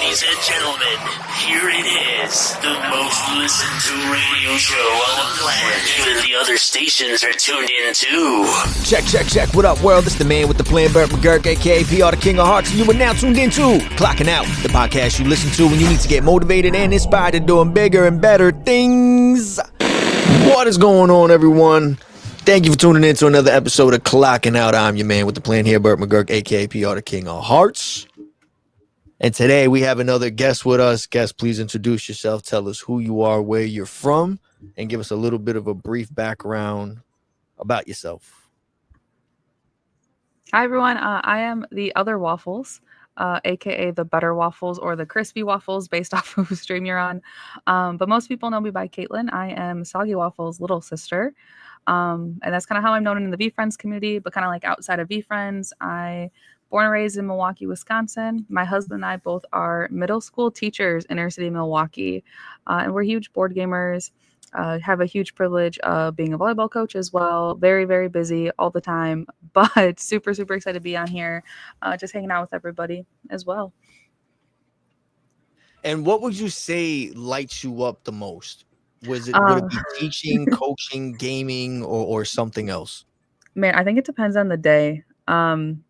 Ladies and gentlemen, here it is, the most listened to radio show on the planet. Even the other stations are tuned in too. Check. What up, world? It's the man with the plan, Burt McGurk, aka PR, the King of Hearts, and you are now tuned into Clocking Out, the podcast you listen to when you need to get motivated and inspired to doing bigger and better things. What is going on, everyone? Thank you for tuning in to another episode of Clocking Out. I'm your man with the plan here, Burt McGurk, aka PR, the King of Hearts. And today we have another guest with us. Guest, please introduce yourself. Tell us who you are, where you're from, and give us a little bit of a brief background about yourself. Hi, everyone. I am TheOtherWaffles, aka the Better Waffles or the Crispy Waffles, based off of whose stream you're on. But most people know me by Kaitlyn. I am Soggy Waffles' little sister. And that's kind of how I'm known in the VeeFriends community, but kind of like outside of VeeFriends, I born and raised in Milwaukee, Wisconsin. My husband and I both are middle school teachers in inner city Milwaukee, and we're huge board gamers. Have a huge privilege of being a volleyball coach as well. Very, very busy all the time, but super, super excited to be on here, just hanging out with everybody as well. And what would you say lights you up the most? Would it be teaching, coaching, gaming, or something else? Man, I think it depends on the day.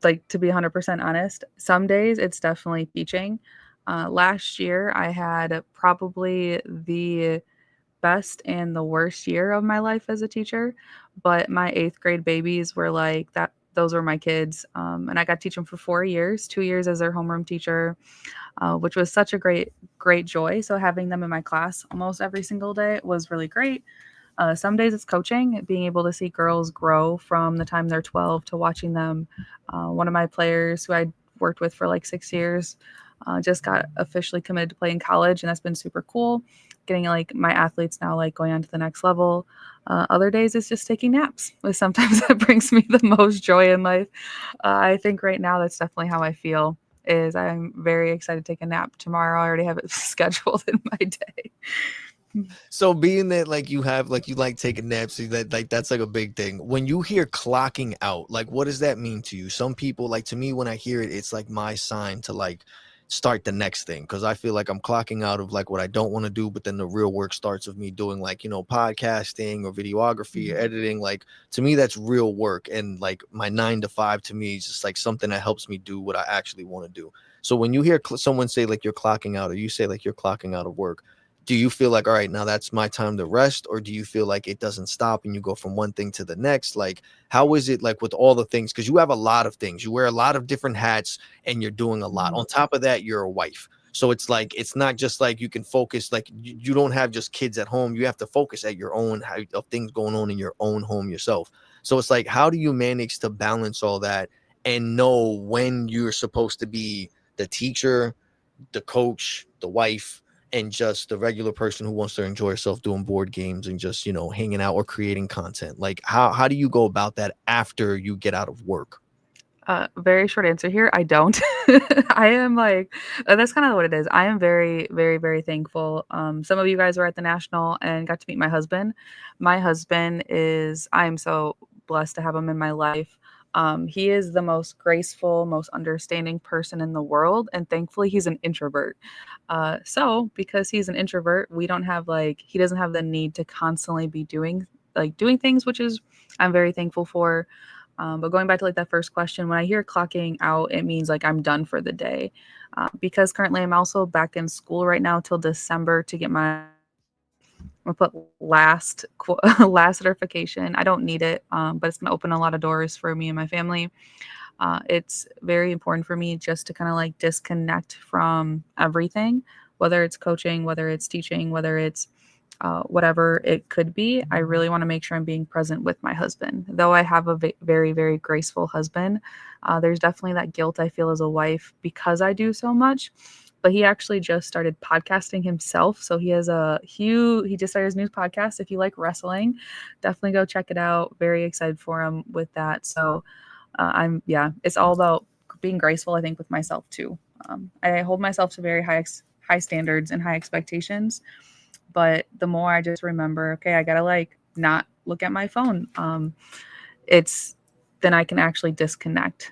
Like, to be 100% honest, some days it's definitely teaching. Last year I had probably the best and the worst year of my life as a teacher, but my 8th grade babies were like that. Those were my kids. And I got to teach them for 4 years, 2 years as their homeroom teacher, which was such a great joy. So having them in my class almost every single day was really great. Some days it's coaching, being able to see girls grow from the time they're 12 to watching them. One of my players who I worked with for like 6 years just got officially committed to play in college, and that's been super cool. Getting like my athletes now like going on to the next level. Other days it's just taking naps. Sometimes that brings me the most joy in life. I think right now that's definitely how I feel. Is I'm very excited to take a nap tomorrow. I already have it scheduled in my day. So being that like you like taking naps, that's like a big thing. When you hear clocking out, like what does that mean to you? Some people, like to me, when I hear it, it's like my sign to like start the next thing, because I feel like I'm clocking out of like what I don't want to do, but then the real work starts of me doing like, you know, podcasting or videography or editing. Like to me, that's real work, and like my 9 to 5 to me is just like something that helps me do what I actually want to do. So when you hear someone say like you're clocking out, or you say like you're clocking out of work, do you feel like, all right, now that's my time to rest? Or do you feel like it doesn't stop and you go from one thing to the next? Like, how is it like with all the things? Because you have a lot of things. You wear a lot of different hats and you're doing a lot. On top of that, you're a wife. So it's like, it's not just like you can focus, like you don't have just kids at home. You have to focus at your own of things going on in your own home yourself. So it's like, how do you manage to balance all that and know when you're supposed to be the teacher, the coach, the wife, and just the regular person who wants to enjoy herself doing board games and just, you know, hanging out or creating content? Like how do you go about that after you get out of work? Very short answer here. I don't. I am like, that's kind of what it is. I am very, very, very thankful. Some of you guys were at the National and got to meet my husband. My husband I'm so blessed to have him in my life. He is the most graceful, most understanding person in the world. And thankfully he's an introvert. So because he's an introvert, he doesn't have the need to constantly be doing things, which is, I'm very thankful for. But going back to like that first question, when I hear clocking out, it means like I'm done for the day. Because currently I'm also back in school right now till December to get my, I'm gonna put last certification. I don't need it, but it's gonna open a lot of doors for me and my family. It's very important for me just to kind of like disconnect from everything, whether it's coaching, whether it's teaching, whether it's whatever it could be. I really want to make sure I'm being present with my husband. Though I have a very, very graceful husband, there's definitely that guilt I feel as a wife because I do so much. But he actually just started podcasting himself. So he just started his new podcast. If you like wrestling, definitely go check it out. Very excited for him with that. So it's all about being graceful, I think, with myself too. I hold myself to very high standards and high expectations. But the more I just remember, okay, I gotta like not look at my phone. Then I can actually disconnect.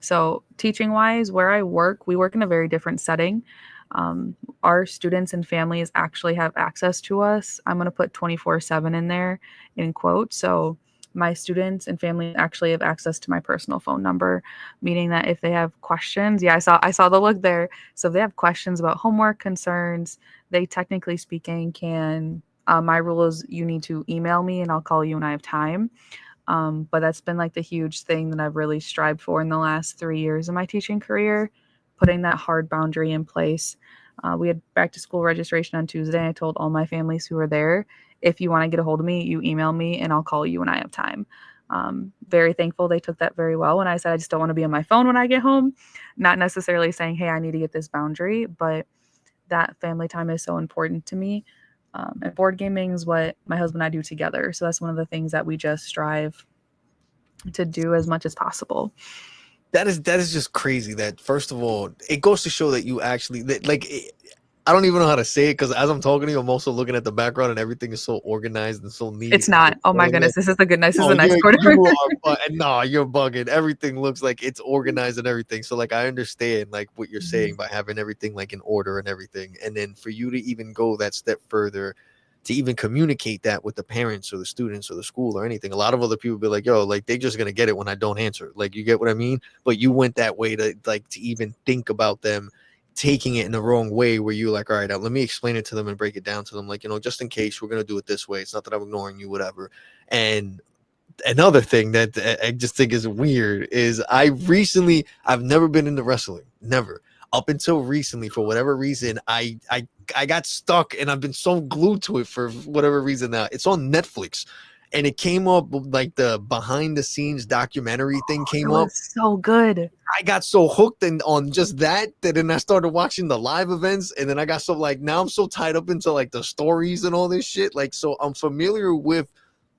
So teaching wise, where I work, we work in a very different setting. Um, our students and families actually have access to us. I'm going to put 24/7 in there in quotes. So my students and families actually have access to my personal phone number, meaning that if they have questions, yeah, I saw the look there. So if they have questions about homework concerns, they technically speaking can. My rule is you need to email me and I'll call you when I have time. But that's been like the huge thing that I've really strived for in the last 3 years of my teaching career, putting that hard boundary in place. We had back to school registration on Tuesday. I told all my families who were there, if you want to get a hold of me, you email me and I'll call you when I have time. Very thankful they took that very well. When I said I just don't want to be on my phone when I get home, not necessarily saying, hey, I need to get this boundary, but that family time is so important to me. And board gaming is what my husband and I do together. So that's one of the things that we just strive to do as much as possible. That is just crazy. That first of all, it goes to show that you actually I don't even know how to say it because as I'm talking to you, I'm also looking at the background and everything is so organized and so neat. It's not. Oh my goodness, this is the good. This is a nice quarter. No, you're bugging. Everything looks like it's organized and everything. So like I understand like what you're saying by having everything like in order and everything, and then for you to even go that step further, to even communicate that with the parents or the students or the school or anything. A lot of other people be like, yo, like they're just gonna get it when I don't answer. Like you get what I mean? But you went that way to like to even think about them taking it in the wrong way where you're like, all right, let me explain it to them and break it down to them. Like, just in case we're going to do it this way. It's not that I'm ignoring you, whatever. And another thing that I just think is weird is I've never been into wrestling, never. Up until recently, for whatever reason, I got stuck and I've been so glued to it for whatever reason now. It's on Netflix. And it came up like the behind the scenes documentary thing came up. So good. I got so hooked on just that then I started watching the live events, and then I got so like now I'm so tied up into like the stories and all this shit. Like so I'm familiar with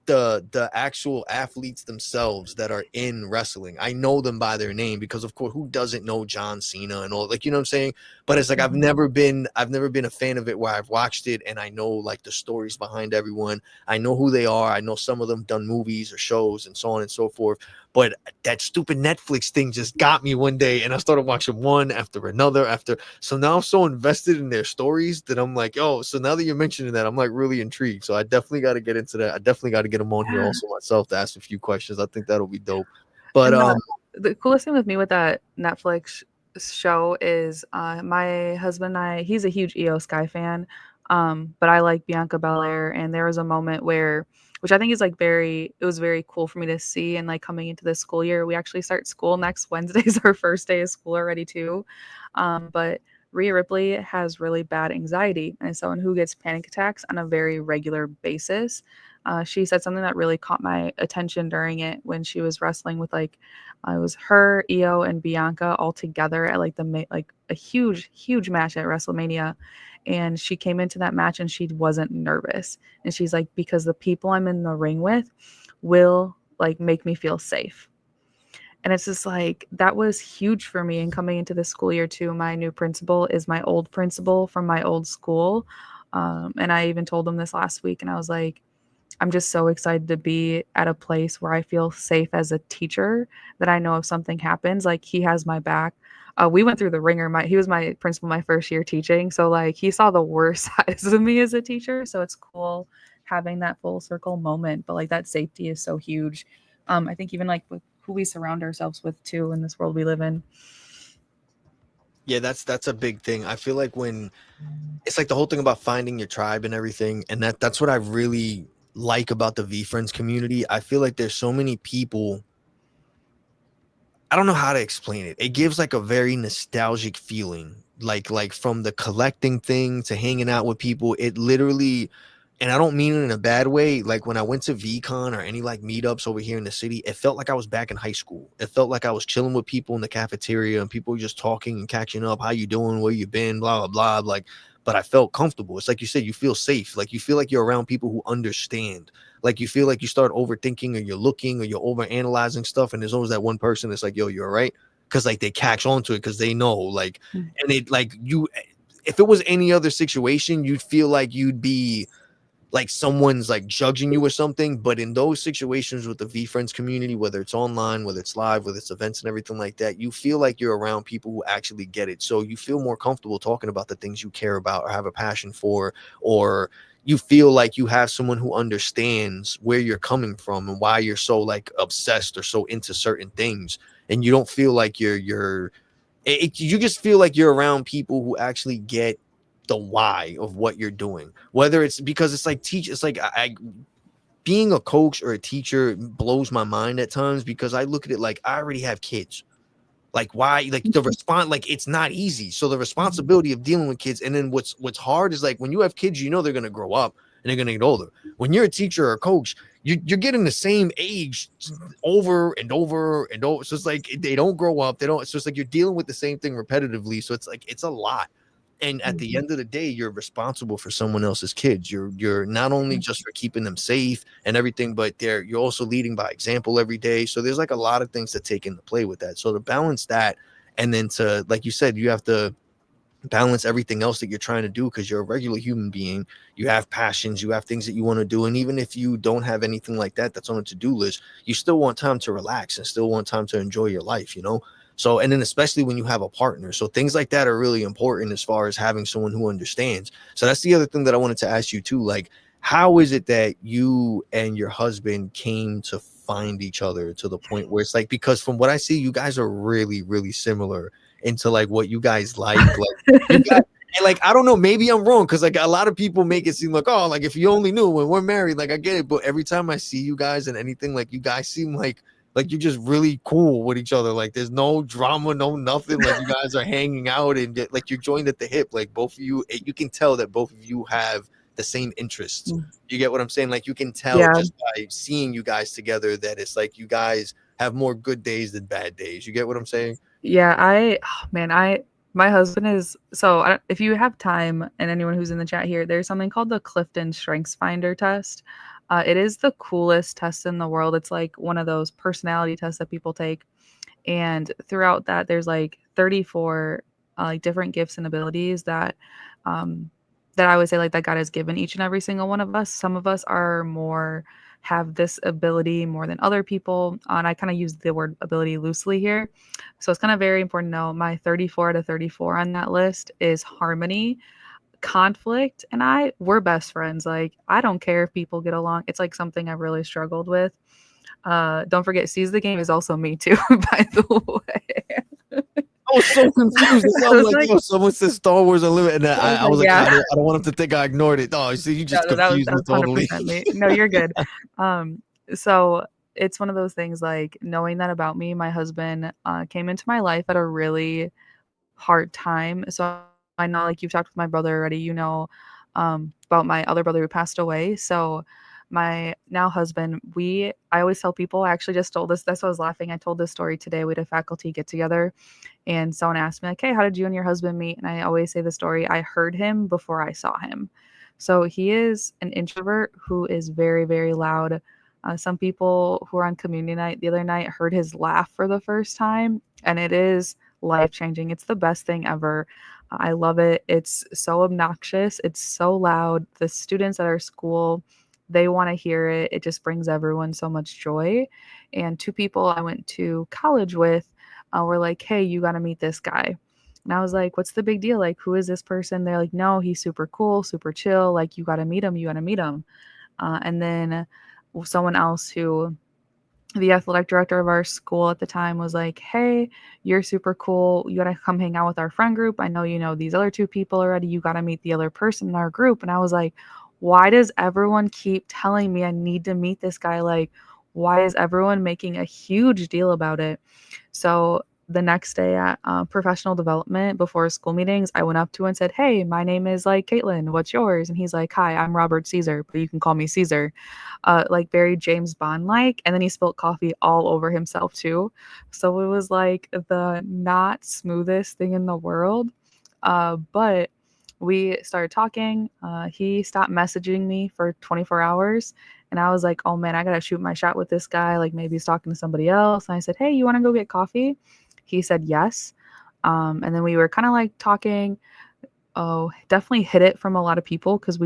the actual athletes themselves that are in wrestling. I know them by their name because of course who doesn't know John Cena and all, like, you know what I'm saying? But it's like I've never been a fan of it where I've watched it and I know like the stories behind everyone. I know who they are. I know some of them done movies or shows and so on and so forth. But that stupid Netflix thing just got me one day and I started watching one after another so now I'm so invested in their stories that I'm like, oh, so now that you're mentioning that, I'm like really intrigued. So I definitely got to get into that. I definitely got to get them on here also myself to ask a few questions. I think that'll be dope. But the coolest thing with me with that Netflix show is my husband and I, he's a huge EO Sky fan. But I like Bianca Belair, and there was a moment where, which I think is like it was very cool for me to see. And like coming into this school year, we actually start school next Wednesday is our first day of school already too. But Rhea Ripley has really bad anxiety and someone who gets panic attacks on a very regular basis. She said something that really caught my attention during it when she was wrestling with like it was her, Io, and Bianca all together at like like a huge match at WrestleMania, and she came into that match and she wasn't nervous, and she's like, because the people I'm in the ring with will like make me feel safe. And it's just like that was huge for me. And coming into the school year too, my new principal is my old principal from my old school, and I even told him this last week, and I was like, I'm just so excited to be at a place where I feel safe as a teacher, that I know if something happens, like he has my back. We went through the ringer. He was my principal my first year teaching. So like he saw the worst sides of me as a teacher. So it's cool having that full circle moment. But like that safety is so huge. I think even like with who we surround ourselves with too in this world we live in. Yeah, that's a big thing. I feel like when it's like the whole thing about finding your tribe and everything, and that's what I really like about the VeeFriends community. I feel like there's so many people. I don't know how to explain it. It gives like a very nostalgic feeling, like from the collecting thing to hanging out with people. It literally, and I don't mean it in a bad way. Like when I went to VCon or any like meetups over here in the city, it felt like I was back in high school. It felt like I was chilling with people in the cafeteria and people were just talking and catching up. How you doing? Where you been? Blah, blah, blah. Like, but I felt comfortable. It's like you said, you feel safe. Like you feel like you're around people who understand. Like you feel like you start overthinking or you're looking or you're over analyzing stuff. And there's always that one person that's like, yo, you're all right. Cause like they catch on to it because they know like, and it like you, if it was any other situation, you'd feel like you'd be like someone's like judging you or something. But in those situations with the VeeFriends community, whether it's online, whether it's live, whether it's events and everything like that, you feel like you're around people who actually get it. So you feel more comfortable talking about the things you care about or have a passion for, or you feel like you have someone who understands where you're coming from and why you're so like obsessed or so into certain things. And you don't feel like you just feel like you're around people who actually get the why of what you're doing. Whether it's because it's like it's like I being a coach or a teacher blows my mind at times, because I look at it like I already have kids. Like why? Like the response, like it's not easy. So the responsibility of dealing with kids, and then what's hard is like when you have kids, you know they're gonna grow up and they're gonna get older. When you're a teacher or a coach, you're getting the same age over and over and over. So it's like they don't grow up. They don't. So it's like you're dealing with the same thing repetitively. So it's like it's a lot. And at the end of the day, you're responsible for someone else's kids. You're not only just for keeping them safe and everything, but you're also leading by example every day. So there's like a lot of things to take into play with that. So to balance that, and then to, like you said, you have to balance everything else that you're trying to do, because you're a regular human being. You have passions, you have things that you want to do, and even if you don't have anything like that that's on a to-do list, you still want time to relax and still want time to enjoy your life, you know. So, and then especially when you have a partner, so things like that are really important as far as having someone who understands. So that's the other thing that I wanted to ask you too, like how is it that you and your husband came to find each other to the point where it's like, because from what I see, you guys are really really similar into like what you guys like you got, and like I don't know, maybe I'm wrong, because like a lot of people make it seem like, oh, like if you only knew when we're married, like I get it, but every time I see you guys and anything, like you guys seem like you're just really cool with each other. Like there's no drama, no nothing. Like you guys are hanging out and like you're joined at the hip. Like both of you, you can tell that both of you have the same interests. You get what I'm saying? Like you can tell Yeah. just by seeing you guys together that it's like you guys have more good days than bad days. You get what I'm saying? Yeah, my husband is so if you have time, and anyone who's in the chat here, there's something called the Clifton Strengths Finder test. It is the coolest test in the world. It's like one of those personality tests that people take, and throughout that, there's like 34 like different gifts and abilities um, that I would say like that God has given each and every single one of us. Some of us are more have this ability more than other people, and I kind of use the word ability loosely here. So it's kind of very important to know my 34 to 34 on that list is harmony, conflict, and we're best friends. Like I don't care if people get along. It's like something I really struggled with. Don't forget, Seize the Game is also me too, by the way. I was so confused. It I sounded was like, like, yo, someone said Star Wars Unlimited, and I was like, yeah. I don't want him to think I ignored it. Oh, see, you No, just no, that was confused that me was totally. 100% me. No, you're good. Um, so it's one of those things like knowing that about me, my husband came into my life at a really hard time. So I know like you've talked with my brother already, about my other brother who passed away. So my now husband, I always tell people, I actually just told this, that's why I was laughing. I told this story today. We had a faculty get together and someone asked me like, hey, how did you and your husband meet? And I always say the story, I heard him before I saw him. So he is an introvert who is very, very loud. Some people who were on community night the other night heard his laugh for the first time, and it is life changing. It's the best thing ever. I love it. It's so obnoxious. It's so loud. The students at our school, they want to hear it. It just brings everyone so much joy. And two people I went to college with were like, hey, you got to meet this guy. And I was like, what's the big deal? Like, who is this person? They're like, no, he's super cool, super chill. Like, you got to meet him. You got to meet him. And then someone else who the athletic director of our school at the time was like, hey, you're super cool. You got to come hang out with our friend group. I know you know these other two people already. You got to meet the other person in our group. And I was like, why does everyone keep telling me I need to meet this guy? Like, why is everyone making a huge deal about it? So the next day at professional development before school meetings, I went up to him and said, hey, my name is like Kaitlyn. What's yours? And he's like, hi, I'm Robert Caesar, but you can call me Caesar. Like very James Bond like. And then he spilled coffee all over himself too. So it was like the not smoothest thing in the world. But we started talking. He stopped messaging me for 24 hours. And I was like, oh man, I got to shoot my shot with this guy. Like maybe he's talking to somebody else. And I said, hey, you want to go get coffee? He said yes. And then we were kind of like talking. Oh, definitely hid it from a lot of people because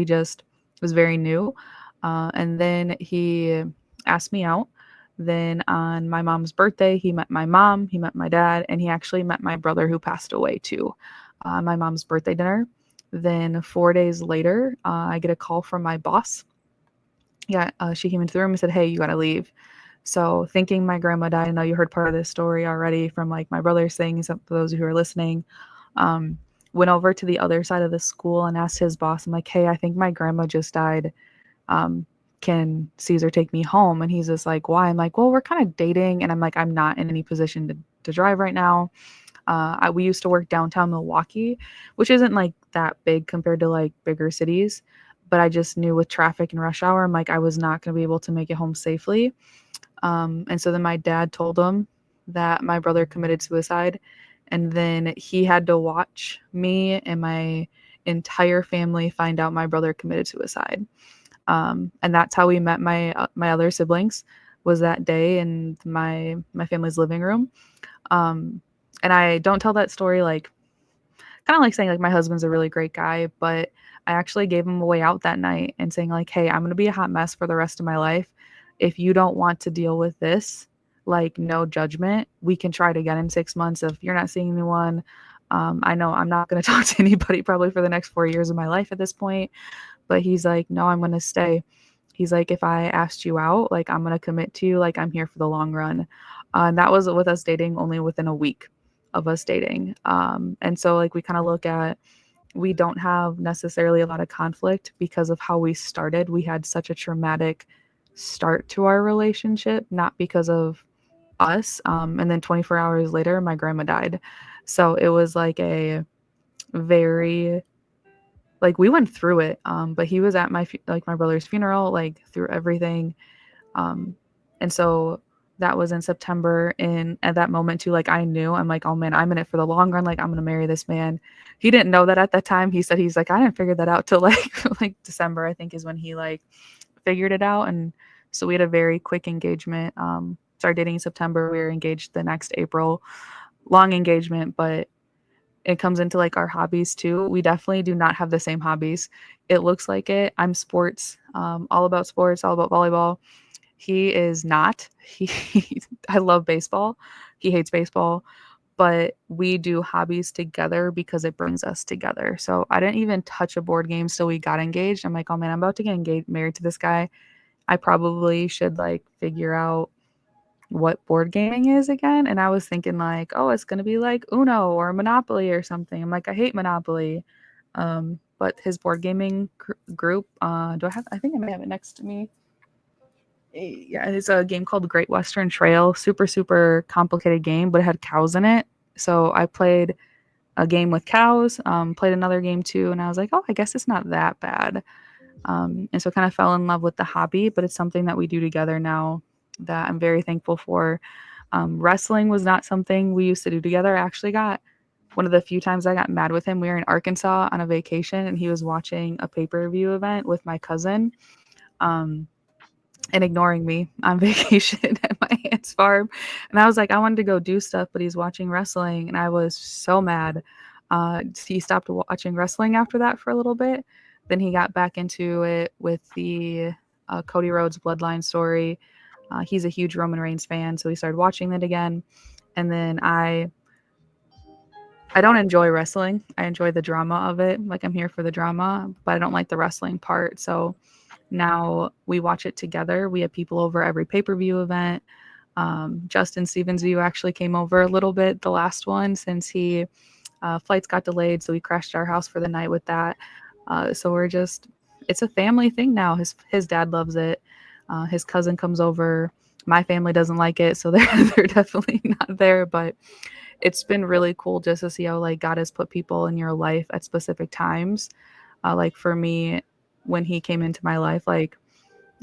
was very new. And then he asked me out. Then on my mom's birthday, he met my mom, he met my dad, and he actually met my brother who passed away too. My mom's birthday dinner. Then 4 days later, I get a call from my boss. Yeah, she came into the room and said, "Hey, you gotta leave." So thinking my grandma died, I know you heard part of this story already from like my brother's thing. So for those who are listening, um, went over to the other side of the school and asked his boss, I'm like, "Hey, I think my grandma just died. Um, can Caesar take me home?" And he's just like, "Why?" I'm like, "Well, we're kind of dating." And I'm like, "I'm not in any position to drive right now." We used to work downtown Milwaukee, which isn't like that big compared to like bigger cities. But I just knew with traffic and rush hour, I'm like, I was not going to be able to make it home safely. And so then my dad told him that my brother committed suicide. And then he had to watch me and my entire family find out my brother committed suicide. And that's how we met my other siblings, was that day in my family's living room. Um, and I don't tell that story like kind of like saying like my husband's a really great guy, but I actually gave him a way out that night and saying like, "Hey, I'm going to be a hot mess for the rest of my life. If you don't want to deal with this, like no judgment, we can try it again in 6 months if you're not seeing anyone." I know I'm not going to talk to anybody probably for the next 4 years of my life at this point, but he's like, "No, I'm going to stay." He's like, "If I asked you out, like I'm going to commit to you, like I'm here for the long run." And that was with us dating only within a week of us dating. And so like we kind of look at, we don't have necessarily a lot of conflict because of how we started. We had such a traumatic start to our relationship, not because of us. And then 24 hours later, my grandma died. So it was like a very, like we went through it. But he was at like my brother's funeral, like through everything. Um, and so that was in September. And at that moment too, like I knew, I'm like, "Oh man, I'm in it for the long run. Like I'm gonna marry this man." He didn't know that at that time. He said he's like, "I didn't figure that out till like like December, I think is when he like figured it out." And so we had a very quick engagement. Started dating in September. We were engaged the next April. Long engagement, but it comes into like our hobbies too. We definitely do not have the same hobbies. It looks like it. I'm sports, all about sports, all about volleyball. He is not. I love baseball. He hates baseball, but we do hobbies together because it brings us together. So I didn't even touch a board game till we got engaged. I'm like, "Oh man, I'm about to get engaged, married to this guy. I probably should like figure out what board gaming is again." And I was thinking like, "Oh, it's gonna be like Uno or Monopoly or something." I'm like, "I hate Monopoly." But his board gaming group, do I have? I think I may have it next to me. Yeah, it's a game called Great Western Trail. Super, super complicated game, but it had cows in it. So I played a game with cows, played another game too, and I was like, "Oh, I guess it's not that bad." And so kind of fell in love with the hobby, but it's something that we do together now that I'm very thankful for. Wrestling was not something we used to do together. I actually got one of the few times I got mad with him. We were in Arkansas on a vacation, and he was watching a pay-per-view event with my cousin. Um, and ignoring me on vacation at my aunt's farm. And I was like, I wanted to go do stuff, but he's watching wrestling. And I was so mad. He stopped watching wrestling after that for a little bit. Then he got back into it with the Cody Rhodes Bloodline story. He's a huge Roman Reigns fan, so he started watching that again. And then I don't enjoy wrestling. I enjoy the drama of it. Like I'm here for the drama, but I don't like the wrestling part. So now we watch it together. We have people over every pay-per-view event. Justin Stevensview actually came over a little bit, the last one, since he flights got delayed. So we crashed our house for the night with that. So we're just, it's a family thing now. His dad loves it. His cousin comes over. My family doesn't like it, so they're definitely not there. But it's been really cool just to see how like God has put people in your life at specific times. Like for me, when he came into my life, like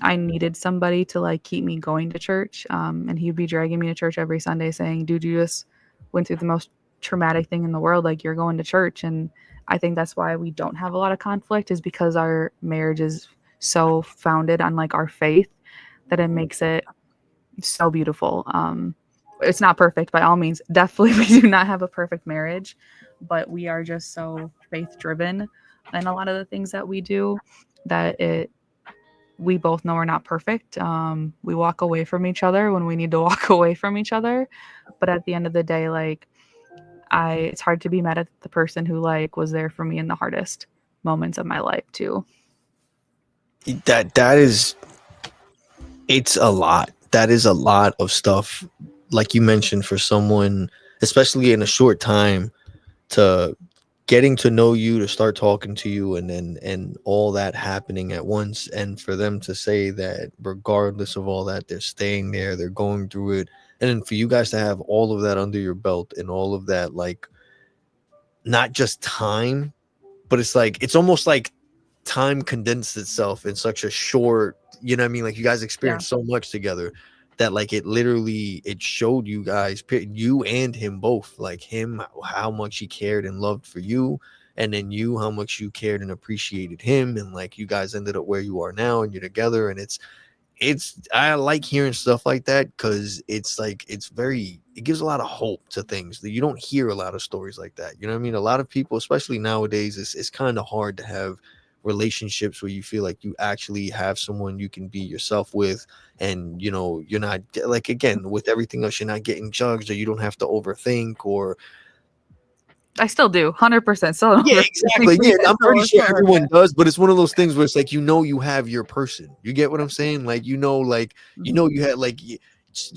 I needed somebody to like keep me going to church. And he'd be dragging me to church every Sunday saying, "Dude, you just went through the most traumatic thing in the world. Like you're going to church." And I think that's why we don't have a lot of conflict, is because our marriage is so founded on like our faith that it makes it so beautiful. It's not perfect by all means. Definitely, we do not have a perfect marriage, but we are just so faith driven in a lot of the things that we do that we both know we're not perfect. We walk away from each other when we need to walk away from each other. But at the end of the day, like it's hard to be mad at the person who like was there for me in the hardest moments of my life too. That is, it's a lot. That is a lot of stuff, like you mentioned, for someone, especially in a short time, to getting to know you, to start talking to you, and then and all that happening at once, and for them to say that regardless of all that, they're staying there, they're going through it, and then for you guys to have all of that under your belt and all of that, like, not just time, but it's like it's almost like time condensed itself in such a short, you know what I mean, like you guys Yeah. experienced so much together that like it literally, it showed you guys, you and him both, like him how much he cared and loved for you, and then you how much you cared and appreciated him, and like you guys ended up where you are now and you're together, and it's I like hearing stuff like that because it's like it's very, it gives a lot of hope to things that you don't hear a lot of stories like that. You know what I mean? A lot of people, especially nowadays, it's kind of hard to have relationships where you feel like you actually have someone you can be yourself with, and you know you're not, like, again, with everything else, you're not getting judged, or you don't have to overthink, or I still do, 100%. Still don't yeah, overthink. exactly. Yeah, I'm pretty sure Still everyone does, but it's one of those things where it's like, you know, you have your person. You get what I'm saying? Like, you had like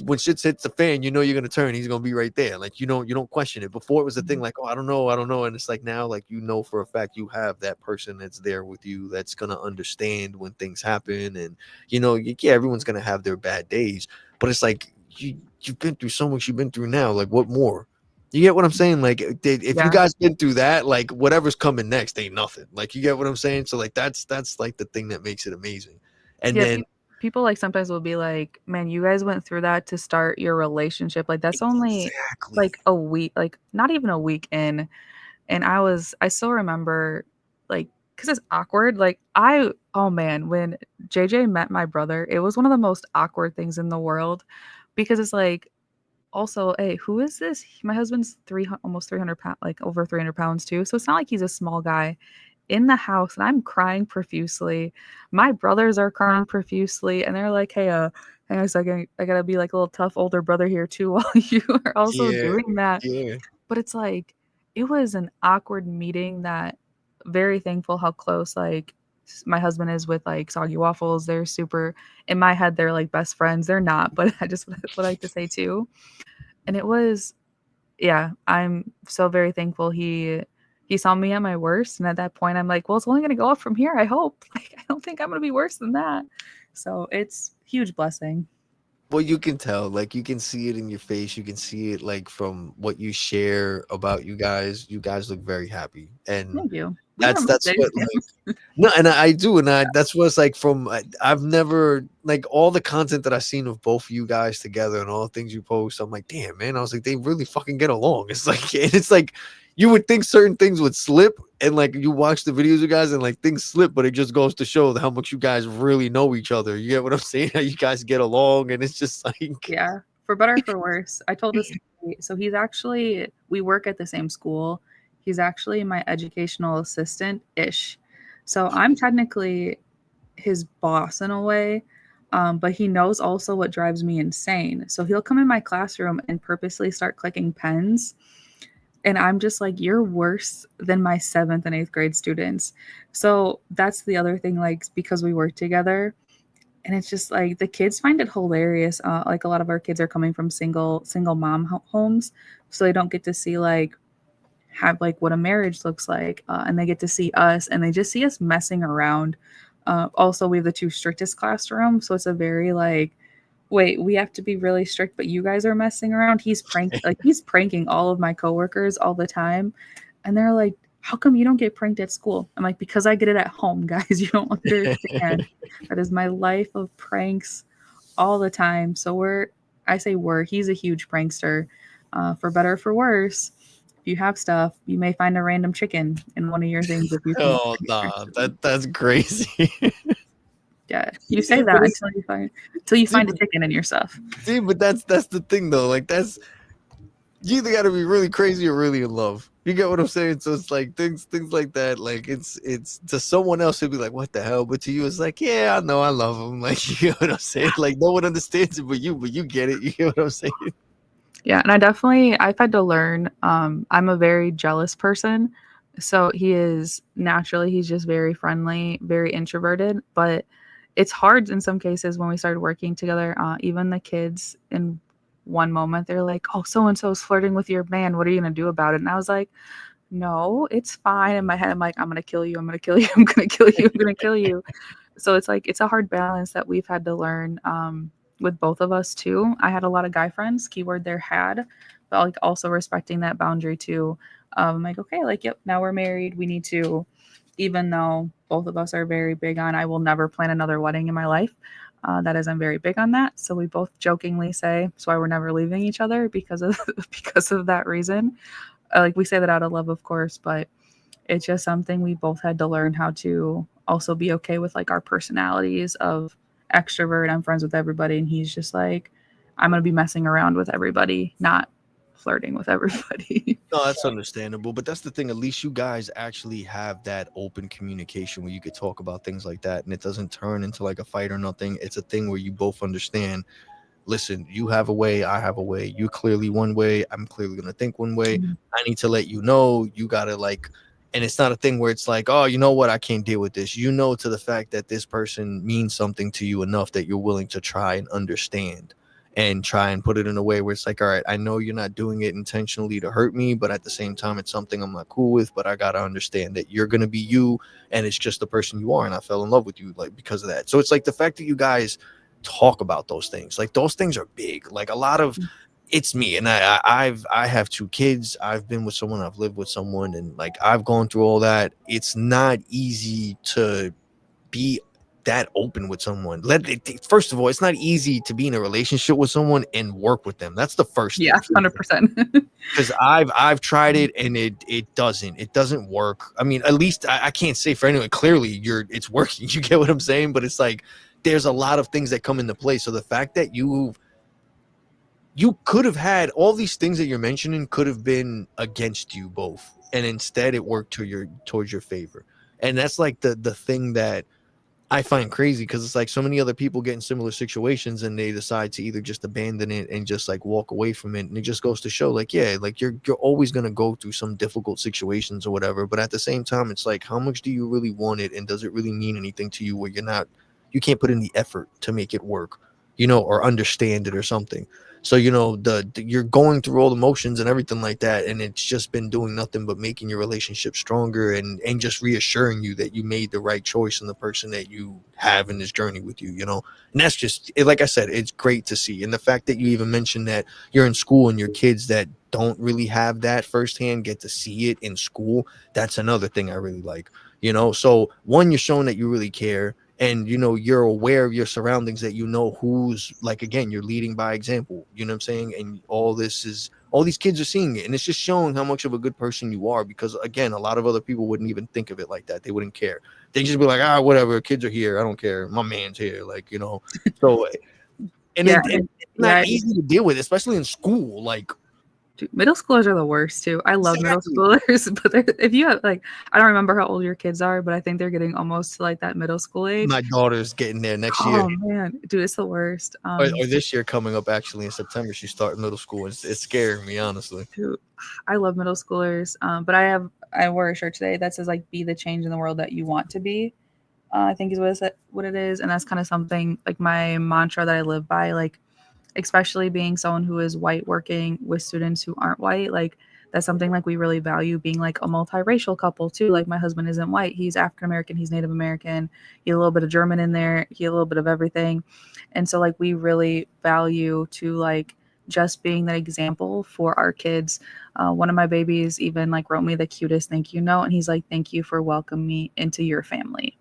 when shit hits the fan, you know you're gonna turn. He's gonna be right there. Like, you don't question it. Before it was a thing like, oh, I don't know, and it's like now, like, you know, for a fact you have that person that's there with you, that's gonna understand when things happen, and yeah, everyone's gonna have their bad days, but it's like you've been through so much. You've been through now. Like, what more? You get what I'm saying? Like, if you Yeah. guys been through that, like whatever's coming next ain't nothing. Like, you get what I'm saying? So like that's like the thing that makes it amazing. And Yeah, then people like sometimes will be like, "Man, you guys went through that to start your relationship." Like that's only exactly, like a week, like not even a week in. And I still remember like because it's awkward. Like oh man, when JJ met my brother, it was one of the most awkward things in the world because it's like also, hey, who is this? My husband's almost 300 pounds, like over 300 pounds too. So it's not like he's a small guy in the house, and I'm crying profusely. My brothers are crying profusely, and they're like, "Hey, hang on a second, I gotta be like a little tough older brother here too, while you are also yeah, doing that." yeah, But it's like it was an awkward meeting that very thankful how close like my husband is with like soggy waffles. They're super in my head, they're like best friends. They're not, but I just would like to say too. And it was yeah, I'm so very thankful he saw me at my worst, and at that point, I'm like, "Well, it's only gonna go up from here, I hope." Like, I don't think I'm gonna be worse than that. So, it's huge blessing. well, you can tell, like, you can see it in your face, you can see it like from what you share about you guys. You guys look very happy, and Thank you. We have our that's most what, days. like, no, and I do, and that's what it's like. I've never, like, all the content that I've seen of both of you guys together and all the things you post. I'm like, damn, man. I was like, they really fucking get along. It's like, and it's like, you would think certain things would slip, and like you watch the videos, you guys, and like things slip, but it just goes to show how much you guys really know each other. You get what I'm saying? How you guys get along, and it's just like, Yeah, for better or for worse. I told this story so he's actually we work at the same school. He's actually my educational assistant-ish. So, I'm technically his boss in a way, but he knows also what drives me insane. So, he'll come in my classroom and purposely start clicking pens. And I'm just like, you're worse than my 7th and 8th grade students. So that's the other thing, like, because we work together. And it's just like the kids find it hilarious. Like a lot of our kids are coming from single mom homes, so they don't get to see like have like what a marriage looks like, and they get to see us, and they just see us messing around. Also, we have the two strictest classrooms, so it's a very like wait, we have to be really strict, but you guys are messing around. He's pranking all of my coworkers all the time. And they're like, how come you don't get pranked at school? I'm like, because I get it at home, guys. You don't understand. That is my life of pranks all the time. So he's a huge prankster. For better or for worse, if you have stuff, you may find a random chicken in one of your things if you come up oh right nah, next to me. that's crazy. Yeah, you See, say but that it's until you see, find a but, chicken in your stuff. that's the thing though. Like, that's, you either got to be really crazy or really in love. You get what I'm saying? So it's like things like that. Like it's to someone else who'd be like, "What the hell?" But to you, it's like, "Yeah, I know, I love him." Like you know what I'm saying? Like no one understands it, but you get it. You get what I'm saying? Yeah, and I've had to learn, I'm a very jealous person. So he's just very friendly, very introverted, but it's hard in some cases when we started working together. Even the kids in one moment, they're like, "Oh, so and so's flirting with your man. What are you gonna do about it?" And I was like, "No, it's fine." In my head, I'm like, "I'm gonna kill you. I'm gonna kill you. I'm gonna kill you. I'm gonna kill you." So it's like it's a hard balance that we've had to learn, with both of us too. I had a lot of guy friends, keyword there had, but like also respecting that boundary too. Like, okay, like, yep, now we're married. We need to, even though both of us are very big on, I will never plan another wedding in my life. That is, I'm very big on that. So we both jokingly say, "That's why we're never leaving each other because of because of that reason." Like we say that out of love, of course, but it's just something we both had to learn how to also be okay with, like, our personalities of extrovert, I'm friends with everybody, and he's just like, I'm gonna be messing around with everybody, not flirting with everybody. No, that's understandable. But that's the thing. At least you guys actually have that open communication where you could talk about things like that, and it doesn't turn into like a fight or nothing. It's a thing where you both understand. Listen, you have a way, I have a way. You're clearly one way, I'm clearly gonna think one way. Mhm. I need to let you know. You gotta like, and it's not a thing where it's like, oh, you know what, I can't deal with this. You know, to the fact that this person means something to you enough that you're willing to try and understand and try and put it in a way where it's like, all right, I know you're not doing it intentionally to hurt me, but at the same time, it's something I'm not cool with. But I gotta understand that you're gonna be you, and it's just the person you are, and I fell in love with you like because of that. So it's like the fact that you guys talk about those things, like those things are big. Like a lot of, it's me, and I have two kids. I've been with someone, I've lived with someone, and like I've gone through all that. It's not easy to be that open with someone. First of all, it's not easy to be in a relationship with someone and work with them. That's the first Yeah, thing. 100%. Because I've tried it, and it doesn't work. I mean, at least I can't say for anyone. Clearly, it's working. You get what I'm saying? But it's like there's a lot of things that come into play. So the fact that you could have had all these things that you're mentioning could have been against you both, and instead it worked towards your favor. And that's like the thing that I find crazy, because it's like so many other people get in similar situations and they decide to either just abandon it and just like walk away from it. And it just goes to show, like, yeah, like you're always gonna go through some difficult situations or whatever. But at the same time, it's like, how much do you really want it, and does it really mean anything to you where you can't put in the effort to make it work, or understand it or something. So you're going through all the motions and everything like that, and it's just been doing nothing but making your relationship stronger, and just reassuring you that you made the right choice in the person that you have in this journey with you. And that's just it. Like I said, it's great to see. And the fact that you even mentioned that you're in school and your kids that don't really have that firsthand get to see it in school, that's another thing I really like. So one, you're showing that you really care, and you're aware of your surroundings, that who's, like, again, you're leading by example, you know what I'm saying? And all these kids are seeing it, and it's just showing how much of a good person you are, because again, a lot of other people wouldn't even think of it like that. They wouldn't care. They just be like, whatever, kids are here, I don't care, my man's here, so. And Yeah, it's not yeah, easy to deal with, especially in school, like. dude, middle schoolers are the worst too. I love middle Exactly. schoolers, but if you have, like, I don't remember how old your kids are, but I think they're getting almost to like that middle school age. My daughter's getting there next year, Oh man, dude, it's the worst. or this year, coming up actually in September. She's starting middle school. It's scaring me, honestly. Dude, I love middle schoolers. But I wore a shirt today that says, like, "Be the change in the world that you want to be." I think is what it is, and that's kind of something like my mantra that I live by. Like, especially being someone who is white working with students who aren't white, like, that's something like we really value, being like a multiracial couple too. Like, my husband isn't white, he's African American, he's Native American, he a little bit of German in there, he a little bit of everything. And so, like, we really value to, like, just being that example for our kids. One of my babies even, like, wrote me the cutest thank you note, and he's like, "Thank you for welcoming me into your family."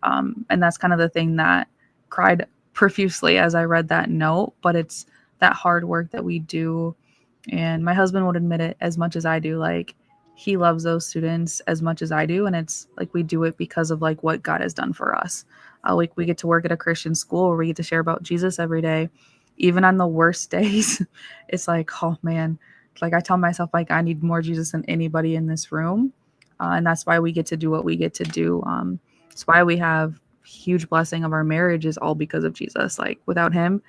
And that's kind of the thing that cried profusely as I read that note, but it's that hard work that we do. And my husband would admit it as much as I do. Like, he loves those students as much as I do. And it's like we do it because of, like, what God has done for us. Like, we get to work at a Christian school where we get to share about Jesus every day. Even on the worst days, it's like, oh man, like I tell myself like I need more Jesus than anybody in this room, and that's why we get to do what we get to do. It's why we have huge blessing of our marriage is all because of Jesus. Like without him,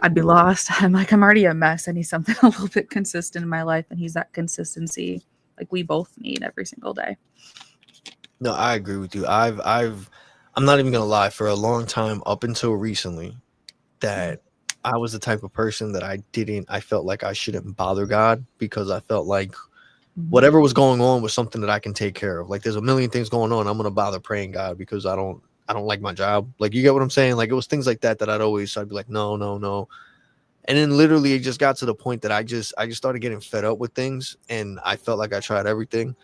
I'd be lost. I'm already a mess. I need something a little bit consistent in my life, and he's that consistency like we both need every single day. No, I agree with you. I'm not even gonna lie. For a long time, up until recently, that I was the type of person that I felt like I shouldn't bother God because I felt like whatever was going on was something that I can take care of. Like there's a million things going on. I'm gonna bother praying God because I don't like my job. Like you get what I'm saying? Like it was things like that I'd be like, no, no, no. And then literally it just got to the point that I just started getting fed up with things and I felt like I tried everything.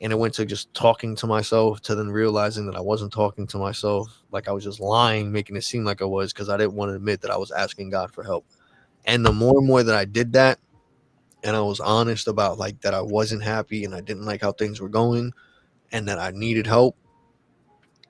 And it went to just talking to myself to then realizing that I wasn't talking to myself. Like I was just lying, making it seem like I was because I didn't want to admit that I was asking God for help. And the more and more that I did that, and I was honest about like that I wasn't happy and I didn't like how things were going and that I needed help,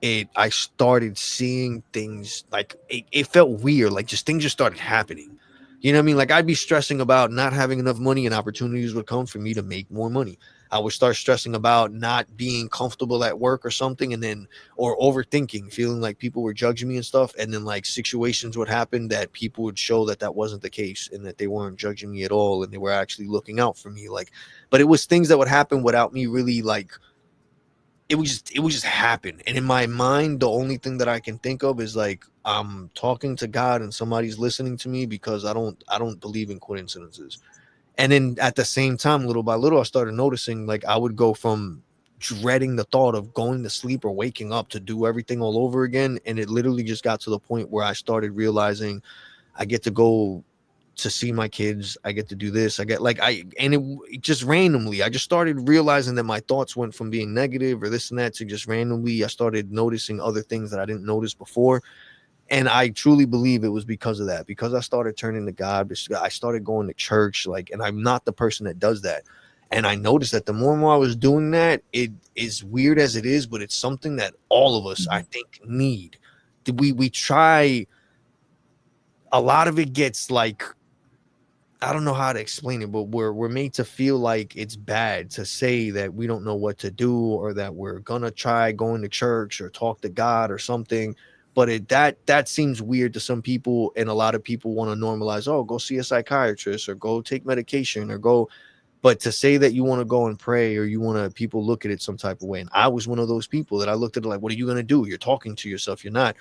I started seeing things like it felt weird, like just things just started happening. You know what I mean? Like I'd be stressing about not having enough money and opportunities would come for me to make more money. I would start stressing about not being comfortable at work or something, and then or overthinking, feeling like people were judging me and stuff, and then like situations would happen that people would show that that wasn't the case and that they weren't judging me at all and they were actually looking out for me. Like, but it was things that would happen without me really like it would just happen. And in my mind, the only thing that I can think of is like I'm talking to God and somebody's listening to me because I don't believe in coincidences. And then at the same time, little by little, I started noticing like I would go from dreading the thought of going to sleep or waking up to do everything all over again. And it literally just got to the point where I started realizing I get to go to see my kids. I get to do this. I get like it just randomly. I just started realizing that my thoughts went from being negative or this and that to just randomly. I started noticing other things that I didn't notice before. And I truly believe it was because of that, because I started turning to God. I started going to church, like, and I'm not the person that does that. And I noticed that the more and more I was doing that, it is weird as it is, but it's something that all of us, I think, need. We try. A lot of it gets like I don't know how to explain it, but we're made to feel like it's bad to say that we don't know what to do or that we're gonna try going to church or talk to God or something. But that seems weird to some people, and a lot of people want to normalize, oh, go see a psychiatrist or go take medication or go. But to say that you want to go and pray or you want to, people look at it some type of way. And I was one of those people that I looked at it like, what are you gonna do? You're talking to yourself, you're not.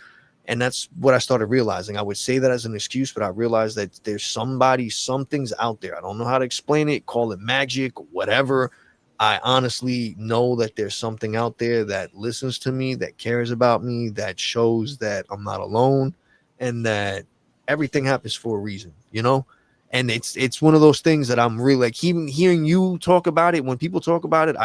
And that's what I started realizing. I would say that as an excuse, but I realized that there's something's out there. I don't know how to explain it, call it magic, whatever. I honestly know that there's something out there that listens to me, that cares about me, that shows that I'm not alone and that everything happens for a reason, you know? And it's one of those things that I'm really like, even hearing you talk about it, when people talk about it,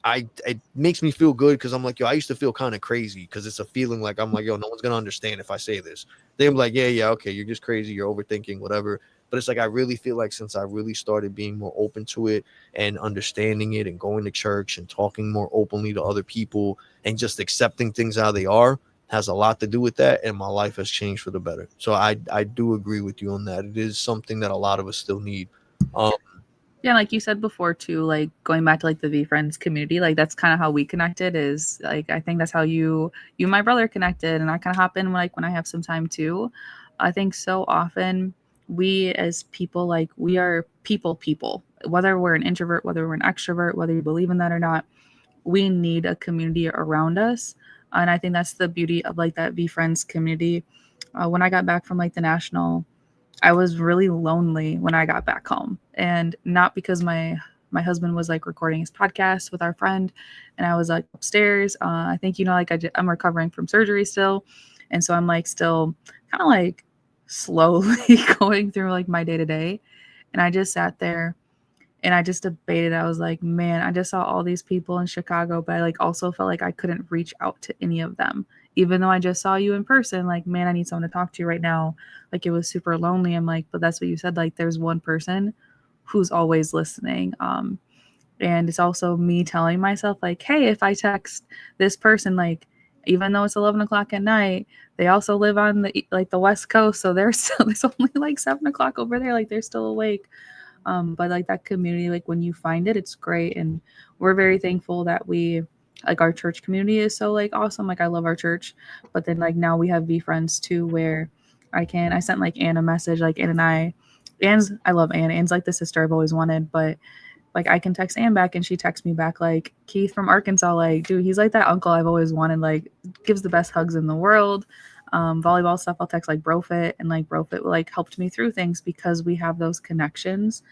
it makes me feel good because I'm like, yo, I used to feel kind of crazy because it's a feeling like I'm like, yo, no one's gonna understand if I say this. They're like, yeah, okay, you're just crazy, you're overthinking, whatever. But it's like I really feel like since I really started being more open to it and understanding it and going to church and talking more openly to other people and just accepting things how they are has a lot to do with that, and my life has changed for the better. So I do agree with you on that. It is something that a lot of us still need. um Yeah, like you said before too, like going back to like the VeeFriends community, like that's kind of how we connected is like I think that's how you and my brother connected and I kind of hop in like when I have some time too. I think so often we as people like we are people, whether we're an introvert, whether we're an extrovert, whether you believe in that or not, we need a community around us. And I think that's the beauty of like that VeeFriends community. When I got back from like the national, I was really lonely when I got back home, and not because my husband was like recording his podcast with our friend, and I was like upstairs. I think like I'm recovering from surgery still, and so I'm like still kind of like slowly going through like my day to day, and I just sat there and I just debated. I was like, man, I just saw all these people in Chicago, but I like also felt like I couldn't reach out to any of them. Even though I just saw you in person, like, man, I need someone to talk to right now. Like it was super lonely. I'm like, but that's what you said. Like there's one person who's always listening. And it's also me telling myself like, hey, if I text this person, like, even though it's 11 o'clock at night, they also live on the West Coast. So they're still, there's only like 7 o'clock over there. Like they're still awake. But like that community, like when you find it, it's great. And we're very thankful that we, like, our church community is so like awesome. Like I love our church, but then like now we have VeeFriends too, where I sent like Anne a message, like Anne and I love Anne. Anne's like the sister I've always wanted, but like I can text Anne back and she texts me back like, Keith from Arkansas, like, dude, he's like that uncle I've always wanted, like gives the best hugs in the world. Volleyball stuff, I'll text like Brofit, and like Brofit like helped me through things because we have those connections.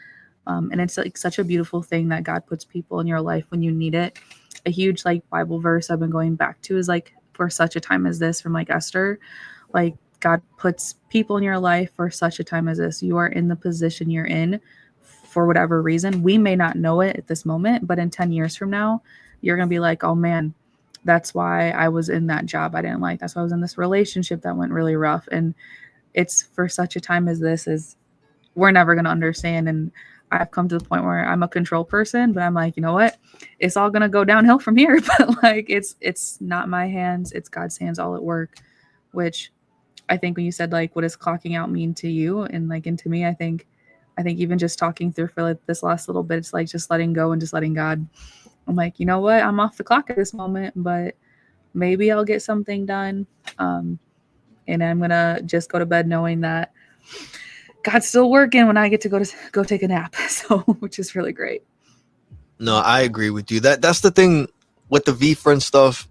And it's like such a beautiful thing that God puts people in your life when you need it. A huge like Bible verse I've been going back to is like, for such a time as this, from like Esther. Like God puts people in your life for such a time as this. You are in the position you're in for whatever reason. We may not know it at this moment, but in 10 years from now, you're going to be like, oh man, that's why I was in that job I didn't like. That's why I was in this relationship that went really rough. And it's for such a time as this, is we're never going to understand. And I've come to the point where I'm a control person, but I'm like, you know what? It's all going to go downhill from here. But like, it's not my hands, it's God's hands all at work, which I think when you said like, what does clocking out mean to you? And like, and to me, I think even just talking through for like this last little bit, it's like just letting go and just letting God. I'm like, you know what? I'm off the clock at this moment, but maybe I'll get something done. And I'm going to just go to bed knowing that God's still working when I get to go take a nap. So, which is really great. No, I agree with you. That's the thing with the VeeFriend stuff.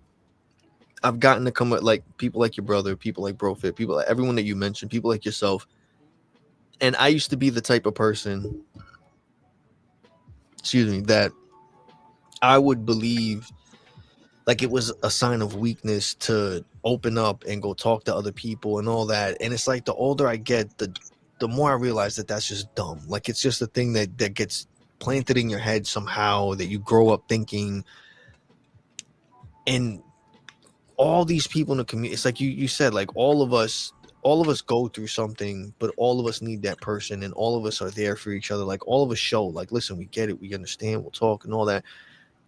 I've gotten to come with like people like your brother, people like Brofit, people like everyone that you mentioned, people like yourself. And I used to be the type of person, that I would believe like it was a sign of weakness to open up and go talk to other people and all that. And it's like the older I get, the more I realize that that's just dumb. Like it's just a thing that gets planted in your head somehow, that you grow up thinking. And all these people in the community, it's like you said, like all of us go through something, but all of us need that person, and all of us are there for each other. Like all of us show like, listen, we get it, we understand, we'll talk and all that.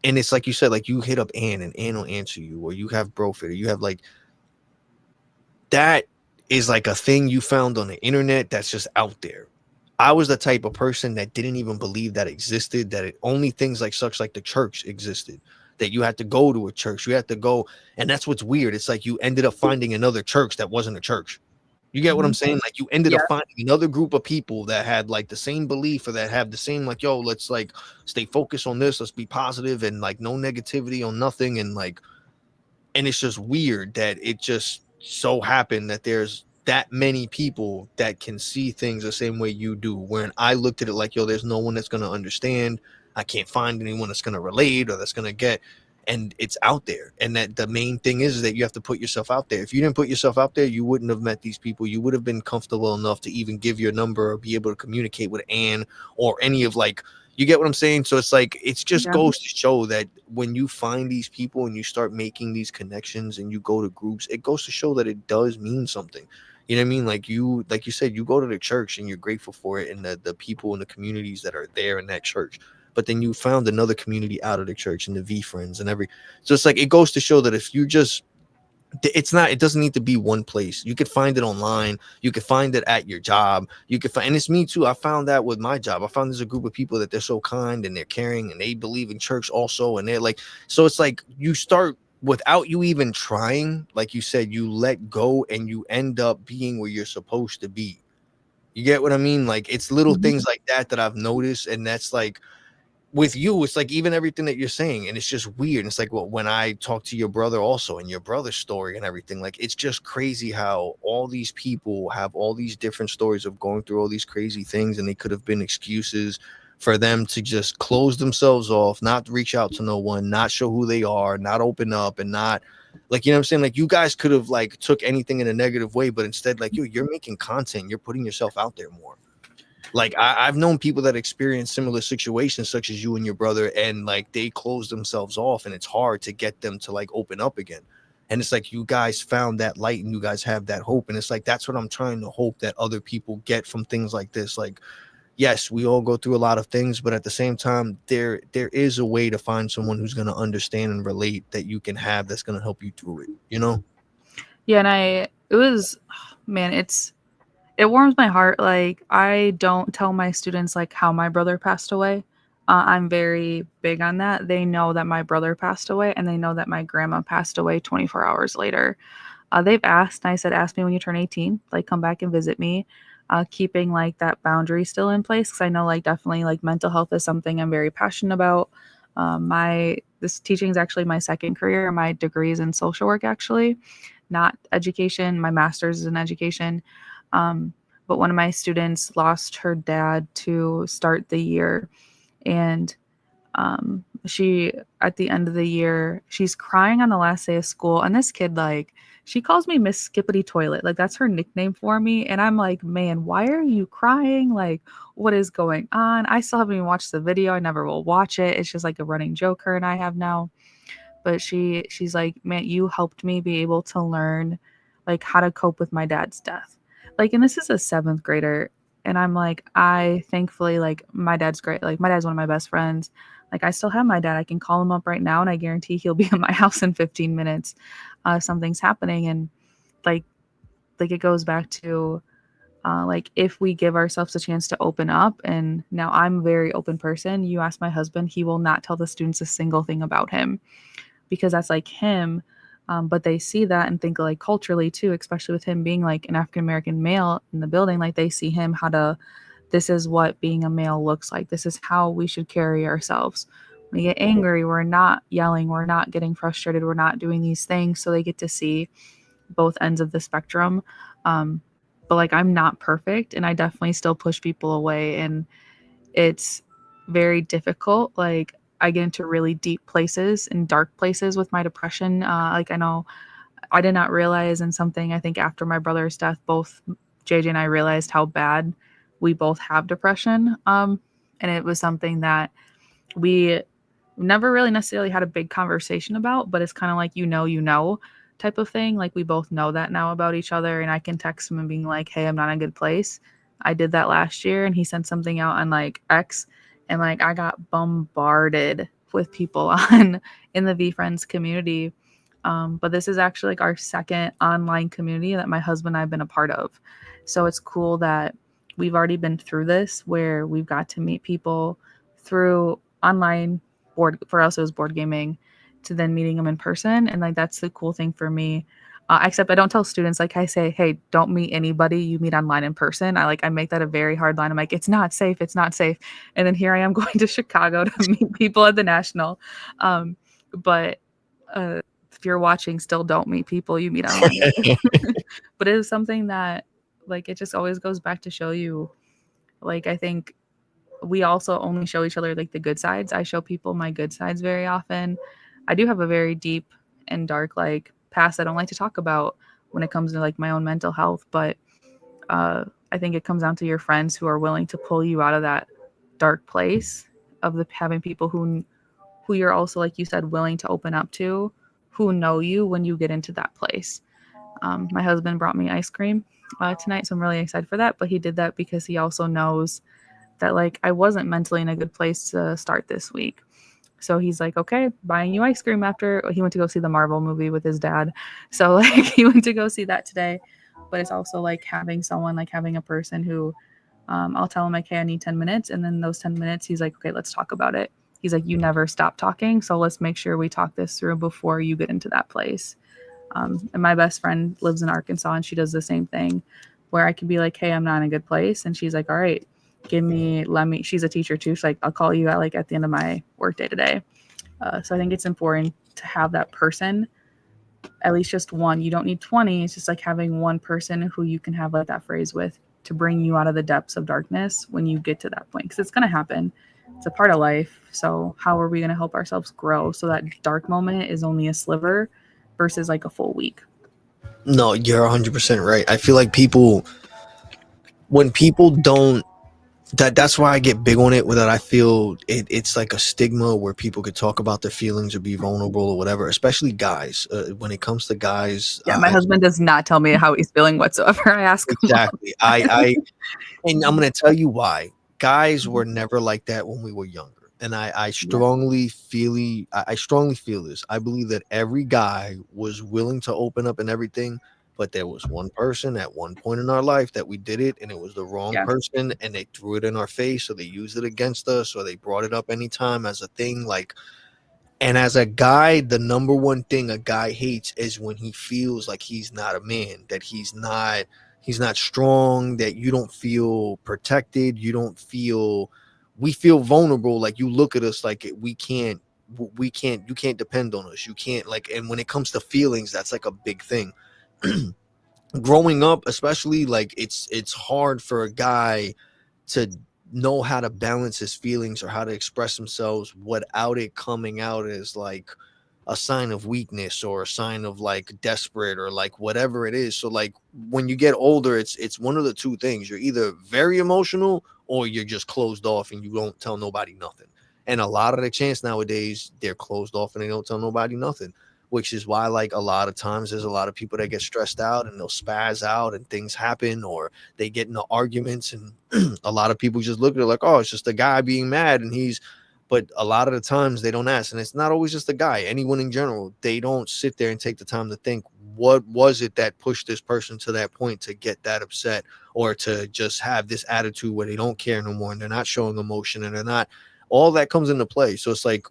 And it's like you said, like you hit up Anne and Anne will answer you, or you have Brofit, or you have like, that is like a thing you found on the internet that's just out there. I was the type of person that didn't even believe that existed, that it only things like such like the church existed, that you had to go to a church, you had to go. And that's what's weird. It's like you ended up finding another church that wasn't a church. You get what I'm saying? Like you ended up finding another group of people that had like the same belief, or that have the same like, yo, let's like stay focused on this, let's be positive, and like no negativity on nothing. And like, and it's just weird that it just so happened that there's that many people that can see things the same way you do. When I looked at it like, yo, there's no one that's going to understand. I can't find anyone that's going to relate or that's going to get. And it's out there. And that the main thing is that you have to put yourself out there. If you didn't put yourself out there, you wouldn't have met these people. You would have been comfortable enough to even give your number or be able to communicate with Anne or any of like, you get what I'm saying? So it's like, it just goes to show that when you find these people and you start making these connections and you go to groups, it goes to show that it does mean something. You know what I mean? Like you said, you go to the church and you're grateful for it, and the people and the communities that are there in that church. But then you found another community out of the church and the VeeFriends and so it's like, it goes to show that if you just, it doesn't need to be one place. You could find it online. You could find it at your job. You could find, and it's me too. I found that with my job. I found there's a group of people that they're so kind and they're caring and they believe in church also. And they're like, so it's like you start without you even trying. Like you said, you let go and you end up being where you're supposed to be. You get what I mean? Like it's little things like that I've noticed. And that's like, with you, it's like even everything that you're saying, and it's just weird. And it's like, well, when I talk to your brother also, and your brother's story and everything, like it's just crazy how all these people have all these different stories of going through all these crazy things, and they could have been excuses for them to just close themselves off, not reach out to no one, not show who they are, not open up, and not like, you know what I'm saying? Like you guys could have like took anything in a negative way, but instead, like you're making content, you're putting yourself out there more. Like I've known people that experience similar situations such as you and your brother, and like they close themselves off, and it's hard to get them to like open up again. And it's like you guys found that light and you guys have that hope. And it's like, that's what I'm trying to hope that other people get from things like this. Like, yes, we all go through a lot of things, but at the same time, there is a way to find someone who's going to understand and relate that you can have, that's going to help you through it, you know? Yeah. And it was, man, It warms my heart. Like, I don't tell my students like how my brother passed away. I'm very big on that. They know that my brother passed away, and they know that my grandma passed away 24 hours later. They've asked, and I said, ask me when you turn 18, like come back and visit me. Keeping like that boundary still in place, because I know like definitely like mental health is something I'm very passionate about. My this teaching is actually my second career. My degree is in social work, actually, not education. My master's is in education. Um, but one of my students lost her dad to start the year, and she at the end of the year, she's crying on the last day of school, and this kid, like, she calls me Miss Skippity Toilet, like that's her nickname for me, and I'm like, man, why are you crying? Like, what is going on? I still haven't even watched the video. I never will watch it. It's just like a running joke her and I have now. But she's like, man, you helped me be able to learn like how to cope with my dad's death. Like, and this is a seventh grader, and I'm like, I thankfully, like, my dad's great. Like, my dad's one of my best friends. Like, I still have my dad. I can call him up right now, and I guarantee he'll be at my house in 15 minutes. Something's happening, and like like it goes back to like if we give ourselves a chance to open up. And now I'm a very open person. You ask my husband, he will not tell the students a single thing about him, because that's like him. But they see that and think like culturally too, especially with him being like an African American male in the building, like they see him how to, this is what being a male looks like. This is how we should carry ourselves. When we get angry, we're not yelling, we're not getting frustrated, we're not doing these things. So they get to see both ends of the spectrum. Um, but like I'm not perfect, and I definitely still push people away, and it's very difficult. Like I get into really deep places and dark places with my depression. Like I know I did not realize, and something I think after my brother's death, both JJ and I realized how bad we both have depression. And it was something that we never really necessarily had a big conversation about, but it's kind of like, you know, type of thing. Like we both know that now about each other, and I can text him and being like, hey, I'm not in a good place. I did that last year, and he sent something out on like X, and like I got bombarded with people on in the VeeFriends community. But this is actually like our second online community that my husband and I have been a part of. So it's cool that we've already been through this, where we've got to meet people through online board. For us, it was board gaming, to then meeting them in person. And like that's the cool thing for me. Except I don't tell students, like I say, hey, don't meet anybody you meet online in person. I make that a very hard line. I'm like, it's not safe, it's not safe. And then here I am going to Chicago to meet people at the National. But if you're watching, still don't meet people you meet online. But it is something that, like, it just always goes back to show you, like, I think we also only show each other like the good sides. I show people my good sides very often. I do have a very deep and dark like past I don't like to talk about when it comes to like my own mental health, but I think it comes down to your friends who are willing to pull you out of that dark place of the having people who you're also, like you said, willing to open up to, who know you when you get into that place. My husband brought me ice cream tonight, so I'm really excited for that. But he did that because he also knows that like I wasn't mentally in a good place to start this week. So he's like, okay, buying you ice cream after he went to go see the Marvel movie with his dad. So like he went to go see that today. But it's also like having someone, like having a person who I'll tell him like, hey, I need 10 minutes. And then those 10 minutes, he's like, okay, let's talk about it. He's like, you never stop talking. So let's make sure we talk this through before you get into that place. And my best friend lives in Arkansas, and she does the same thing, where I can be like, hey, I'm not in a good place. And she's like, all right, she's a teacher too. She's like, I'll call you at the end of my workday today. So I think it's important to have that person, at least just one. You don't need 20. It's just like having one person who you can have like that phrase with, to bring you out of the depths of darkness when you get to that point. Because it's going to happen. It's a part of life. So how are we going to help ourselves grow so that dark moment is only a sliver versus like a full week? No, you're 100% right. I feel like when people don't, that's why I get big on it, with that I feel it's like a stigma where people could talk about their feelings or be vulnerable or whatever, especially guys. When it comes to guys, Yeah, my husband does not tell me how he's feeling whatsoever. I ask him. Exactly. And I'm going to tell you why. Guys were never like that when we were younger. And I strongly feel this. I believe that every guy was willing to open up and everything but there was one person at one point in our life that we did it, and it was the wrong Yeah. person, and they threw it in our face, or they used it against us, or they brought it up anytime as a thing. Like, and as a guy, the number one thing a guy hates is when he feels like he's not a man, that he's not strong, that you don't feel protected, you don't feel we feel vulnerable. Like, you look at us like we can't you can't depend on us. You can't, like, and when it comes to feelings, that's like a big thing. Growing up, especially, like, it's hard for a guy to know how to balance his feelings or how to express themselves without it coming out as like a sign of weakness or a sign of like desperate or like whatever it is. So like when you get older, it's one of the two things. You're either very emotional or you're just closed off and you don't tell nobody nothing. And a lot of the chance nowadays, they're closed off and they don't tell nobody nothing, which is why, like, a lot of times there's a lot of people that get stressed out and they'll spaz out and things happen, or they get into arguments, and a lot of people just look at it like, oh, it's just a guy being mad, and but a lot of the times they don't ask, and it's not always just a guy, anyone in general, they don't sit there and take the time to think, what was it that pushed this person to that point to get that upset, or to just have this attitude where they don't care no more and they're not showing emotion and they're not, all that comes into play. So it's like,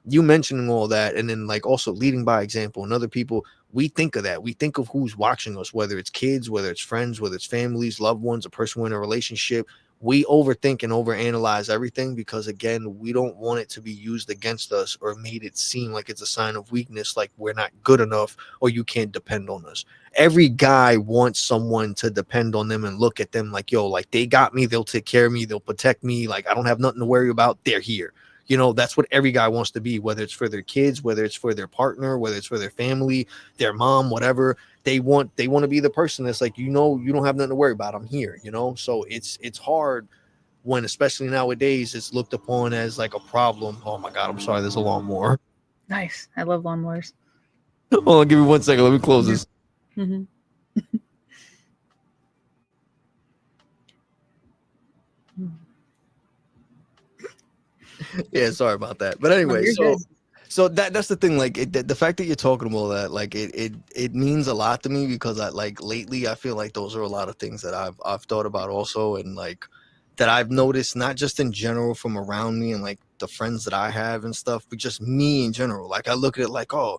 you mentioning all that, and then like also leading by example, and other people, we think of that, we think of who's watching us, whether it's kids, whether it's friends, whether it's families, loved ones, a person we're in a relationship. We overthink and overanalyze everything because, again, we don't want it to be used against us or made it seem like it's a sign of weakness, like we're not good enough or you can't depend on us. Every guy wants someone to depend on them and look at them like, yo, like, they got me, they'll take care of me, they'll protect me, like, I don't have nothing to worry about, they're here. That's what every guy wants to be, whether it's for their kids, whether it's for their partner, whether it's for their family, their mom, whatever. They want to be the person that's like, you don't have nothing to worry about, I'm here. So it's hard when, especially nowadays, it's looked upon as like a problem. Oh my god, I'm sorry, there's a lawnmower. Nice. I love lawnmowers. Hold on, give me 1 second, let me close this. Mm-hmm. Yeah, sorry about that, but anyway, so that's the thing, like, the fact that you're talking about that, like, it means a lot to me, because I, like, lately I feel like those are a lot of things that I've thought about also, and like that I've noticed, not just in general from around me and like the friends that I have and stuff, but just me in general. Like, I look at it like, oh,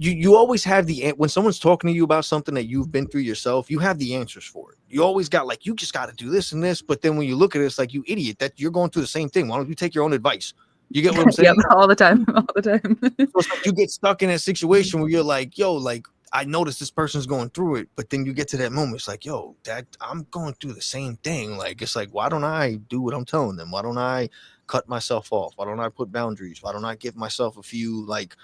you always have when someone's talking to you about something that you've been through yourself, you have the answers for it. You always got, like, you just got to do this and this, but then when you look at it, it's like, you idiot, that you're going through the same thing. Why don't you take your own advice? You get what I'm saying? Yep, all the time, all the time. So it's like you get stuck in that situation where you're like, yo, like, I notice this person's going through it, but then you get to that moment, it's like, yo, that I'm going through the same thing. Like, it's like, why don't I do what I'm telling them? Why don't I cut myself off? Why don't I put boundaries? Why don't I give myself a few, like,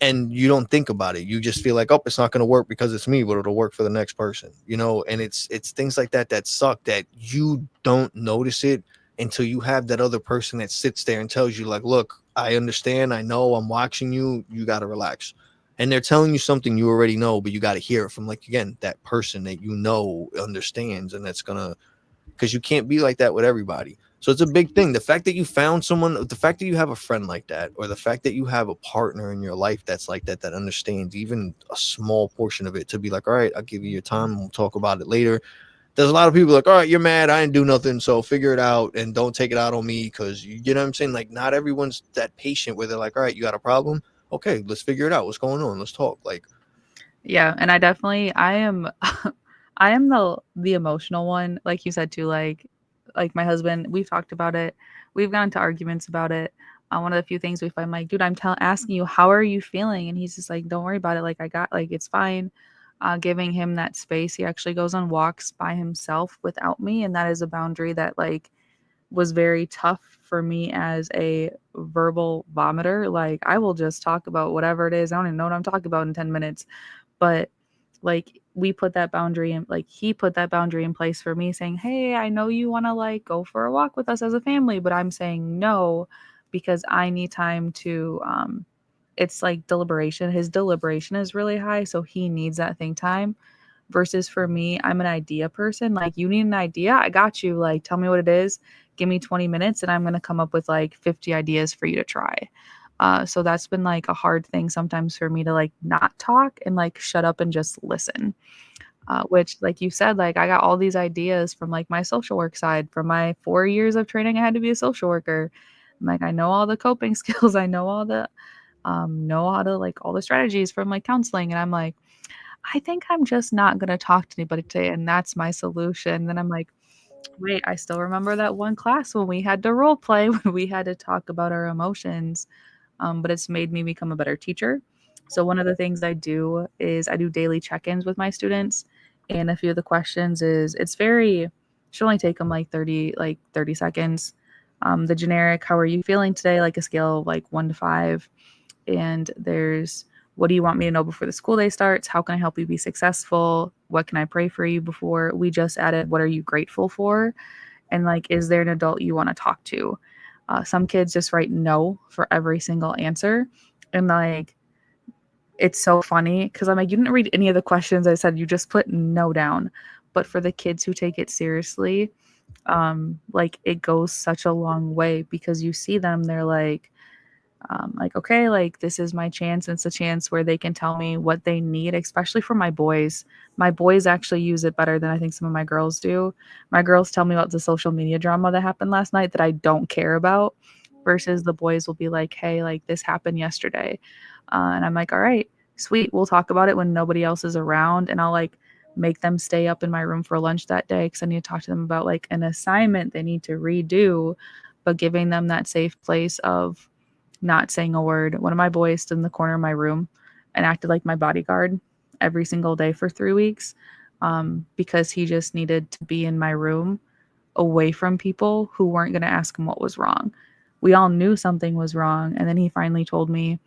and you don't think about it. You just feel like, oh, it's not going to work because it's me, but it'll work for the next person. And it's things like that suck, that you don't notice it until you have that other person that sits there and tells you, like, look, I understand, I know, I'm watching you, you got to relax. And they're telling you something you already know, but you got to hear it from, like, again, that person that understands, and that's gonna, because you can't be like that with everybody. So it's a big thing. The fact that you found someone, the fact that you have a friend like that, or the fact that you have a partner in your life that's like that, that understands even a small portion of it, to be like, all right, I'll give you your time and we'll talk about it later. There's a lot of people like, all right, you're mad, I didn't do nothing, so figure it out and don't take it out on me, because you know what I'm saying? Like, not everyone's that patient where they're like, all right, you got a problem? Okay, let's figure it out. What's going on? Let's talk. Like, Yeah, and I am I am the emotional one, like you said too, like my husband, we've talked about it. We've gotten into arguments about it. One of the few things we find, like, dude, asking you, how are you feeling? And he's just like, don't worry about it. Like, it's fine. Giving him that space. He actually goes on walks by himself without me. And that is a boundary that, like, was very tough for me as a verbal vomiter. Like, I will just talk about whatever it is. I don't even know what I'm talking about in 10 minutes. But, like, we put that boundary in, like, he put that boundary in place for me, saying, hey, I know you want to, like, go for a walk with us as a family, but I'm saying no, because I need time to, it's like deliberation. His deliberation is really high, so he needs that think time. Versus for me, I'm an idea person. Like, you need an idea, I got you. Like, tell me what it is. Give me 20 minutes and I'm going to come up with like 50 ideas for you to try. So that's been like a hard thing sometimes for me to, like, not talk and, like, shut up and just listen. which, like you said, like I got all these ideas from like my social work side, from my 4 years of training. I had to be a social worker. I'm like, I know all the coping skills. I know all the know how to like all the strategies from like counseling. And I'm like, I think I'm just not gonna talk to anybody today, and that's my solution. Then I'm like, wait, I still remember that one class when we had to role play, when we had to talk about our emotions. But it's made me become a better teacher. So one of the things I do is I do daily check-ins with my students, and a few of the questions is it's very should only take them like 30 seconds. The generic, how are you feeling today? Like a scale of like 1 to 5. And there's what do you want me to know before the school day starts? How can I help you be successful? What can I pray for you before? We just added what are you grateful for? And like, is there an adult you want to talk to? Some kids just write no for every single answer. And like, it's so funny because I'm like, you didn't read any of the questions I said, you just put no down. But for the kids who take it seriously, like it goes such a long way because you see them, they're like, okay, like this is my chance. It's a chance where they can tell me what they need, especially for my boys. My boys actually use it better than I think some of my girls do. My girls tell me about the social media drama that happened last night that I don't care about, versus the boys will be like, hey, like this happened yesterday. And I'm like, all right, sweet. We'll talk about it when nobody else is around. And I'll like make them stay up in my room for lunch that day because I need to talk to them about like an assignment they need to redo, but giving them that safe place of not saying a word. One of my boys stood in the corner of my room and acted like my bodyguard every single day for 3 weeks, because he just needed to be in my room away from people who weren't going to ask him what was wrong. We all knew something was wrong. And then he finally told me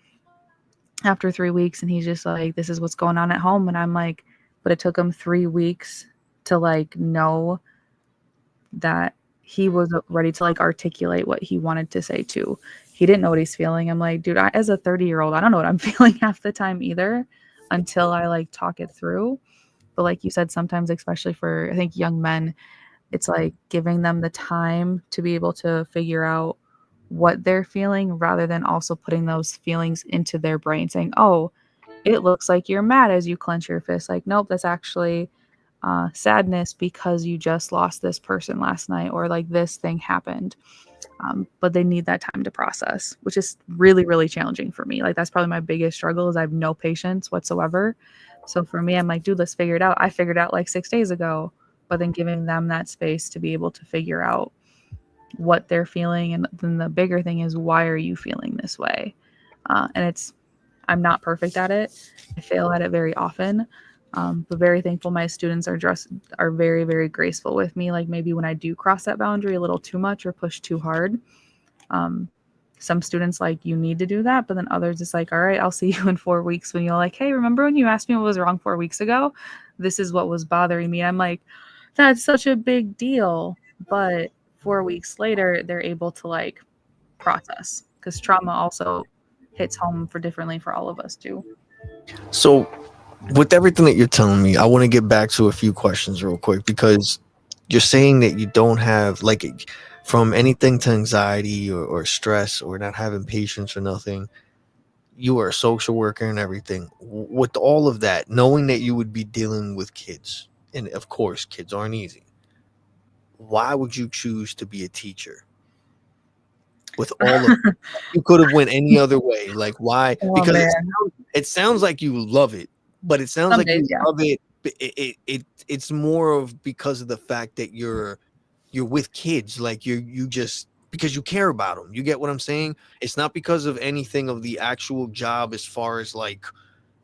after 3 weeks, and he's just like, this is what's going on at home. And I'm like, but it took him 3 weeks to like know that he was ready to like articulate what he wanted to say too. He didn't know what he's feeling. I'm like, dude, as a 30-year-old, I don't know what I'm feeling half the time either until I like talk it through. But like you said, sometimes, especially for I think young men, it's like giving them the time to be able to figure out what they're feeling rather than also putting those feelings into their brain saying, oh, it looks like you're mad as you clench your fist. Like, nope, that's actually sadness because you just lost this person last night or like this thing happened. But they need that time to process, which is really, really challenging for me. Like, that's probably my biggest struggle is I have no patience whatsoever. So for me, I'm like, dude, let's figure it out. I figured out like 6 days ago, but then giving them that space to be able to figure out what they're feeling. And then the bigger thing is, why are you feeling this way? And I'm not perfect at it. I fail at it very often. But very thankful my students are very, very graceful with me. Like maybe when I do cross that boundary a little too much or push too hard, um, some students like you need to do that, but then others it's like, all right, I'll see you in 4 weeks when you're like, hey, remember when you asked me what was wrong 4 weeks ago? This is what was bothering me. I'm like, that's such a big deal. But 4 weeks later, they're able to like process because trauma also hits home for differently for all of us too. So, with everything that you're telling me, I want to get back to a few questions real quick because you're saying that you don't have like from anything to anxiety or stress or not having patience or nothing. You are a social worker and everything. With all of that, knowing that you would be dealing with kids, and of course, kids aren't easy. Why would you choose to be a teacher? With all of you could have went any other way. Like why? Oh Because man, it sounds like you love it, but it sounds some like days, you yeah. love it. It's more of because of the fact that you're with kids. Like you just because you care about them. You get what I'm saying? It's not because of anything of the actual job as far as like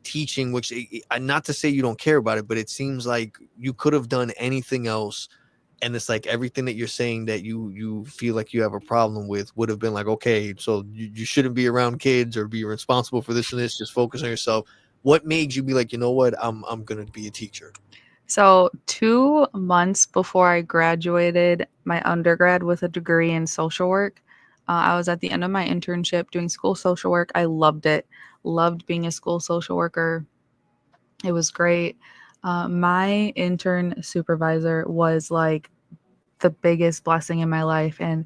teaching, which not to say you don't care about it, but it seems like you could have done anything else. And it's like everything that you're saying that you feel like you have a problem with would have been like, okay, so you shouldn't be around kids or be responsible for this and this. Just focus on yourself. What made you be like, you know what, I'm gonna be a teacher? So 2 months before I graduated my undergrad with a degree in social work, I was at the end of my internship doing school social work. I loved it. Loved being a school social worker. It was great. My intern supervisor was like the biggest blessing in my life. And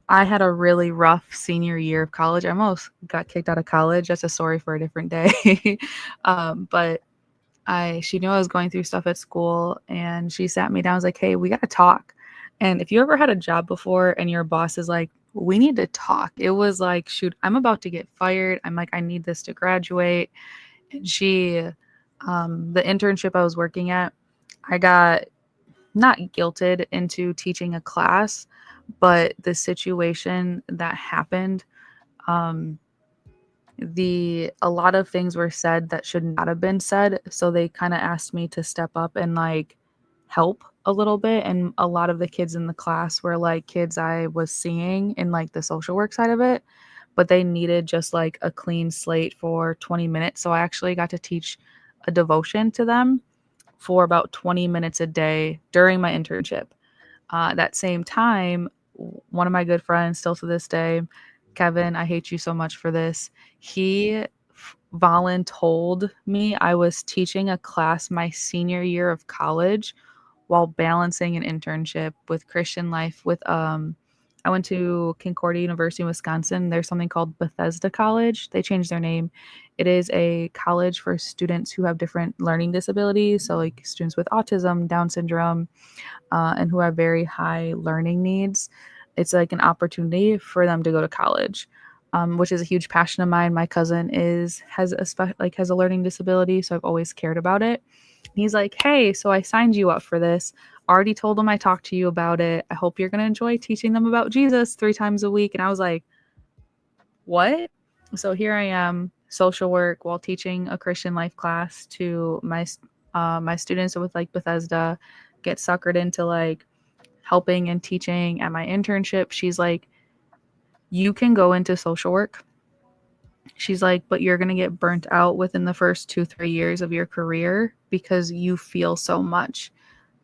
I had a really rough senior year of college. I almost got kicked out of college. That's a story for a different day. But She knew I was going through stuff at school, and she sat me down. I was like, "Hey, we got to talk." And if you ever had a job before and your boss is like, "We need to talk," it was like, shoot, I'm about to get fired. I'm like, I need this to graduate. And the internship I was working at, I got not guilted into teaching a class, but the situation that happened, um, a lot of things were said that should not have been said. So they kind of asked me to step up and like help a little bit. And a lot of the kids in the class were like kids I was seeing in like the social work side of it, but they needed just like a clean slate for 20 minutes. So I actually got to teach a devotion to them for about 20 minutes a day during my internship. That same time, one of my good friends, still to this day, Kevin, I hate you so much for this. He voluntold me. I was teaching a class my senior year of college while balancing an internship with Christian life. I went to Concordia University in Wisconsin. There's something called Bethesda College. They changed their name. It is a college for students who have different learning disabilities, so like students with autism, Down syndrome, and who have very high learning needs. It's like an opportunity for them to go to college, which is a huge passion of mine. My cousin has a learning disability, so I've always cared about it. And he's like, "Hey, so I signed you up for this. Already told them I talked to you about it. I hope you're gonna enjoy teaching them about Jesus 3 times a week." And I was like, "What?" So here I am, social work while teaching a Christian life class to my students with like Bethesda, get suckered into like helping and teaching at my internship. She's like, "You can go into social work." She's like, "But you're going to get burnt out within the first 2-3 years of your career because you feel so much."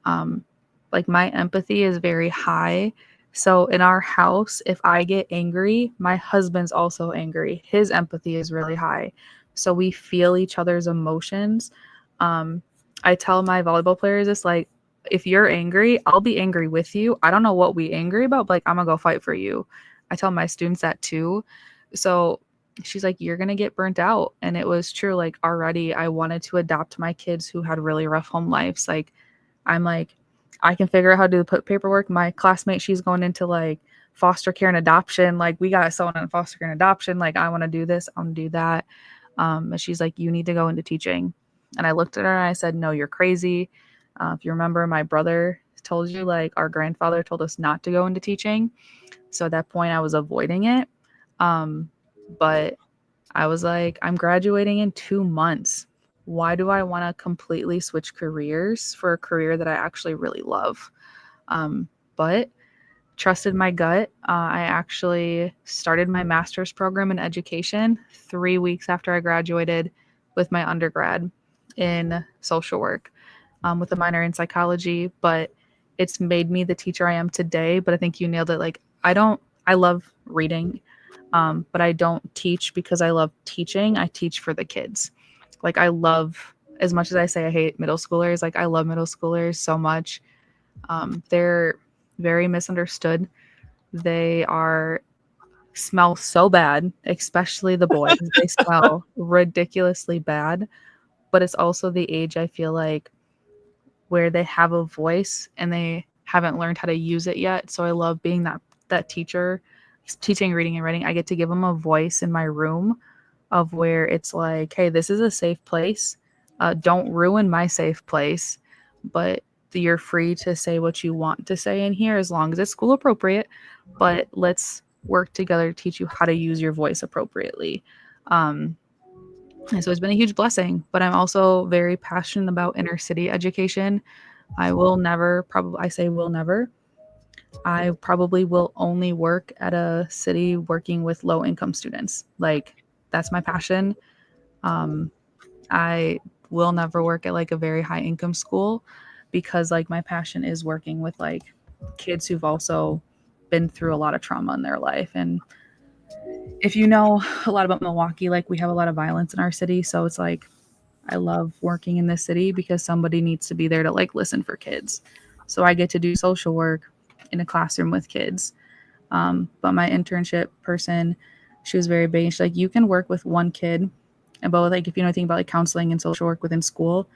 Um, like my empathy is very high. So in our house, if I get angry, my husband's also angry. His empathy is really high. So we feel each other's emotions. Um, I tell my volleyball players this, like, if you're angry, I'll be angry with you. I don't know what we angry about, but like I'm gonna go fight for you. I tell my students that too. So she's like, "You're gonna get burnt out." And it was true. Like already I wanted to adopt my kids who had really rough home lives. Like I'm like, I can figure out how to do the paperwork. My classmate, she's going into like foster care and adoption. Like we got someone in foster care and adoption. Like I want to do this, I want to do that. And she's like, "You need to go into teaching." And I looked at her and I said, "No, you're crazy." If you remember, my brother told you, like our grandfather told us not to go into teaching. So at that point I was avoiding it. But I was like, I'm graduating in 2 months. Why do I want to completely switch careers for a career that I actually really love? But trusted my gut. I actually started my master's program in education 3 weeks after I graduated with my undergrad in social work, with a minor in psychology. But it's made me the teacher I am today. But I think you nailed it. Like, I love reading, but I don't teach because I love teaching. I teach for the kids. Like, I love, as much as I say I hate middle schoolers, like, I love middle schoolers so much. They're very misunderstood. They smell so bad, especially the boys. They smell ridiculously bad, but it's also the age I feel like where they have a voice and they haven't learned how to use it yet. So I love being that teacher, teaching reading and writing. I get to give them a voice in my room of where it's like, "Hey, this is a safe place. Don't ruin my safe place, but you're free to say what you want to say in here as long as it's school appropriate. But let's work together to teach you how to use your voice appropriately." And so it's been a huge blessing, but I'm also very passionate about inner city education. I will never, probably, I say will never. I probably will only work at a city working with low income students. Like, that's my passion. Um, I will never work at like a very high income school because like my passion is working with like kids who've also been through a lot of trauma in their life. And if you know a lot about Milwaukee, like we have a lot of violence in our city. So it's like, I love working in this city because somebody needs to be there to like listen for kids. So I get to do social work in a classroom with kids. But my internship person, she was very big. She's like, "You can work with one kid." And but like, if you know anything about like counseling and social work within school,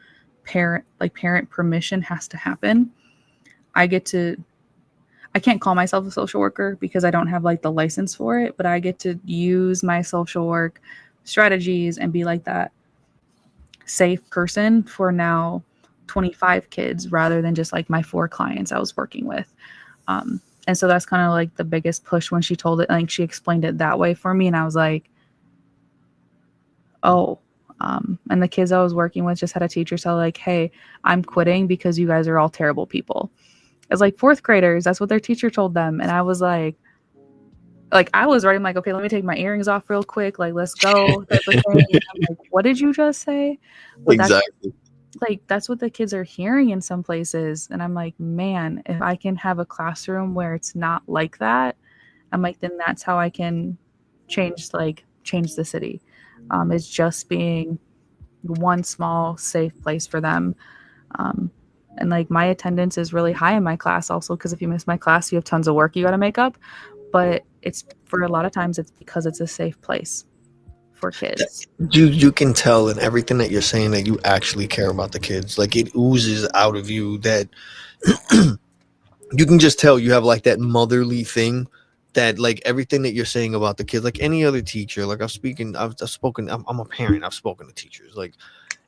parent permission has to happen. I can't call myself a social worker because I don't have like the license for it, but I get to use my social work strategies and be like that safe person for now 25 kids rather than just like my 4 clients I was working with. And so that's kind of like the biggest push when she told it, like she explained it that way for me. And I was like, oh, and the kids I was working with just had a teacher tell like, hey, I'm quitting because you guys are all terrible people. As like 4th graders, that's what their teacher told them. And I was like I was ready. I'm like, okay, let me take my earrings off real quick. Like, let's go type of thing. And I'm like, what did you just say? But Exactly. that's what the kids are hearing in some places. And I'm like, man, if I can have a classroom where it's not like that, I'm like, then that's how I can change the city. Is just being one small safe place for them. And like my attendance is really high in my class also because if you miss my class, you have tons of work you got to make up. But it's for a lot of times it's because it's a safe place for kids. You can tell in everything that you're saying that you actually care about the kids. Like it oozes out of you that you can just tell you have like that motherly thing that like everything that you're saying about the kids, like any other teacher, like I've spoken, I'm a parent, I've spoken to teachers, like,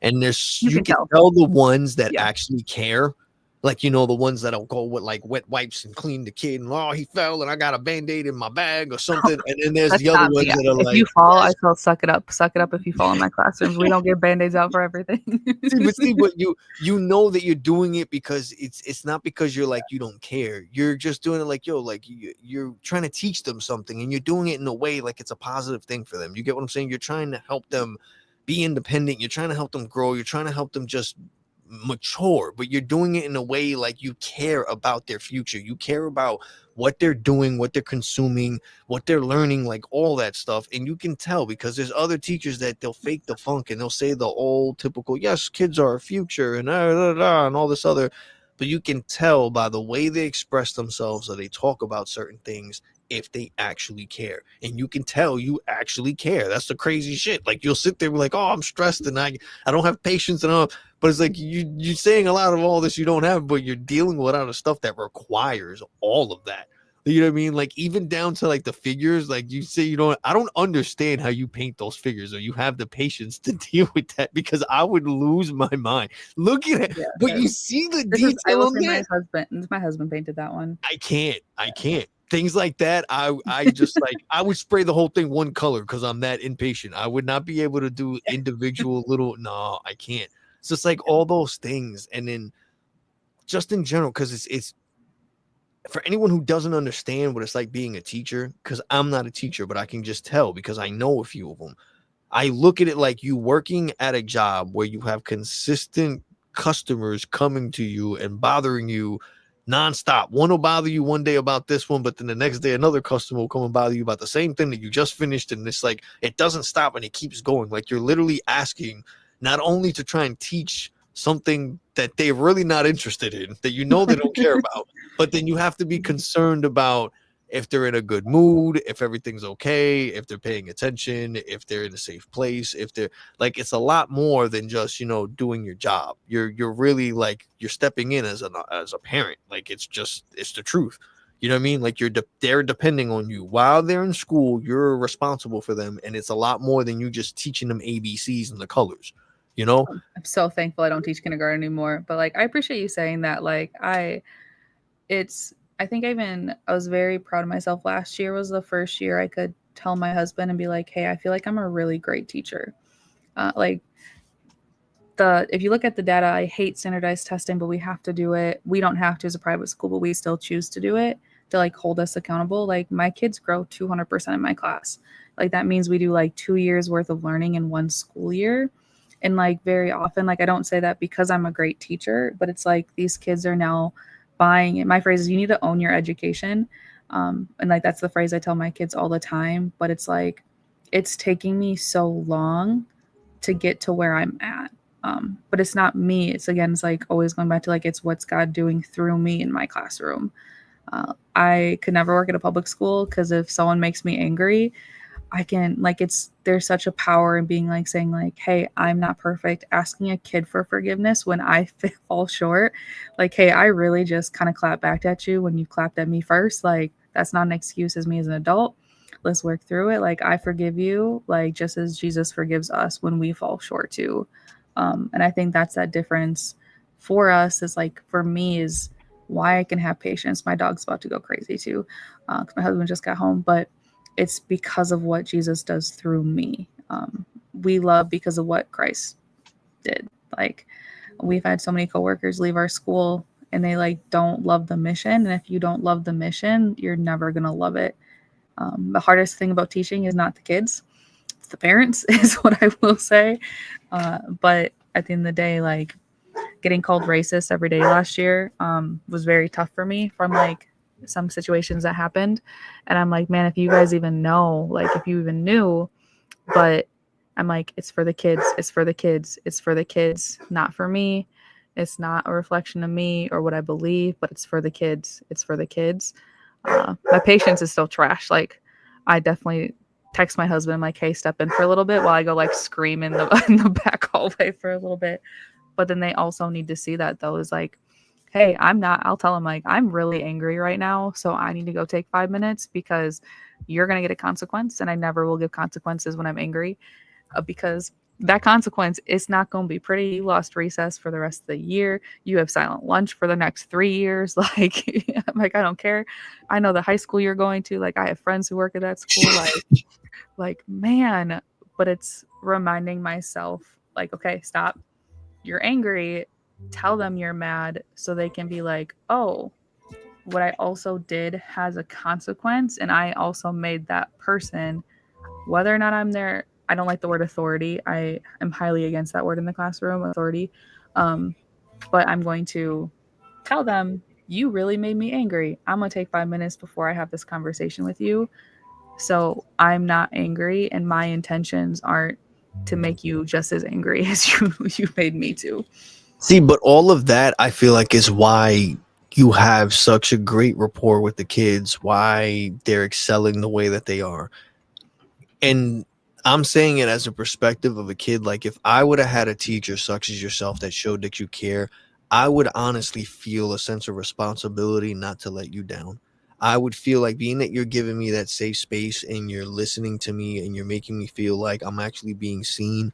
and You you can can tell. tell the ones that Yeah. actually care, like, you know, the ones that'll go with like wet wipes and clean the kid and oh he fell and I got a band-aid in my bag or something, and then there's That's the other not ones me. that are If you like, fall, I yes. tell suck it up. Suck it up if you fall in my classrooms. We don't get band-aids out for everything. But you know that you're doing it because it's not because you're like you don't care. You're just doing it like yo, like you're trying to teach them something, and you're doing it in a way like it's a positive thing for them. You get what I'm saying? You're trying to help them be independent. You're trying to help them grow. You're trying to help them just mature, but you're doing it in a way like you care about their future. You care about what they're doing, what they're consuming, what they're learning, like all that stuff. And you can tell because there's other teachers that they'll fake the funk and they'll say the old typical, yes, kids are our future and and all this other. But you can tell by the way they express themselves or they talk about certain things if they actually care. And you can tell you actually care. That's the crazy shit. Like you'll sit there and be like, oh, I'm stressed and I don't have patience and all. But it's like you're saying a lot of all this you don't have, but you're dealing with a lot of stuff that requires all of that. You know what I mean? Like even down to like the figures, like you say I don't understand how you paint those figures or you have the patience to deal with that because I would lose my mind. Look at it. Yeah, But you see the I detail will on say that? my husband painted that one. I can't. Things like that, I just like I would spray the whole thing one color because I'm that impatient. I would not be able to do individual little. No, I can't. It's just like all those things, and then just in general, because it's for anyone who doesn't understand what it's like being a teacher. Because I'm not a teacher, but I can just tell because I know a few of them. I look at it like you working at a job where you have consistent customers coming to you and bothering you nonstop. One will bother you one day about this one, but then the next day another customer will come and bother you about the same thing that you just finished. And it's like it doesn't stop and it keeps going. Like you're literally asking not only to try and teach something that they're really not interested in, that you know they don't care about, but then you have to be concerned about if they're in a good mood, if everything's okay, if they're paying attention, if they're in a safe place, if they're like it's a lot more than just, you know, doing your job. You're really like you're stepping in as a parent. Like it's the truth. You know what I mean? Like they're depending on you while they're in school. You're responsible for them, and it's a lot more than you just teaching them ABCs and the colors. You know? I'm so thankful I don't teach kindergarten anymore. But like I appreciate you saying that. I think I was very proud of myself. Last year was the first year I could tell my husband and be like, hey, I feel like I'm a really great teacher. Like if you look at the data, I hate standardized testing, but we have to do it. We don't have to as a private school, but we still choose to do it to like hold us accountable. Like my kids grow 200% in my class. Like that means we do like 2 years worth of learning in one school year. And like very often, like I don't say that because I'm a great teacher, but it's like these kids are now buying it. My phrase is you need to own your education. And like that's the phrase I tell my kids all the time. But it's like it's taking me so long to get to where I'm at. But it's not me. It's like always going back to like it's what's God doing through me in my classroom. I could never work at a public school because if someone makes me angry, I can like there's such a power in being like saying like, hey, I'm not perfect, asking a kid for forgiveness when I fall short. Like, hey, I really just kind of clapped back at you when you clapped at me first. Like, that's not an excuse as me as an adult. Let's work through it. Like, I forgive you, like just as Jesus forgives us when we fall short too. And I think that's that difference for us is like for me is why I can have patience. My dog's about to go crazy too, because my husband just got home, but it's because of what Jesus does through me. We love because of what Christ did. Like we've had so many coworkers leave our school and they like don't love the mission. And if you don't love the mission, you're never gonna love it. The hardest thing about teaching is not the kids, it's the parents, is what I will say. But at the end of the day, like getting called racist every day last year was very tough for me from like some situations that happened. And I'm like, man, if you guys even know, like if you even knew, but I'm like, it's for the kids. It's for the kids. It's for the kids, not for me. It's not a reflection of me or what I believe, but it's for the kids. It's for the kids. My patience is still trash. Like I definitely text my husband, I'm like, hey, step in for a little bit while I go like scream in the back hallway for a little bit. But then they also need to see that though is like, hey, I'll tell them like, I'm really angry right now. So I need to go take 5 minutes because you're going to get a consequence. And I never will give consequences when I'm angry because that consequence is not going to be pretty. You lost recess for the rest of the year. You have silent lunch for the next 3 years. Like, I'm like, I don't care. I know the high school you're going to. Like, I have friends who work at that school. Like, man, but it's reminding myself, like, okay, stop. You're angry. Tell them you're mad so they can be like, oh, what I also did has a consequence. And I also made that person, whether or not I'm there. I don't like the word authority. I am highly against that word in the classroom, authority. Um, but I'm going to tell them, you really made me angry. I'm going to take 5 minutes before I have this conversation with you. So I'm not angry, and my intentions aren't to make you just as angry as you made me to. See, but all of that I feel like is why you have such a great rapport with the kids, why they're excelling the way that they are. And I'm saying it as a perspective of a kid. Like if I would have had a teacher such as yourself that showed that you care, I would honestly feel a sense of responsibility not to let you down. I would feel like being that you're giving me that safe space and you're listening to me and you're making me feel like I'm actually being seen.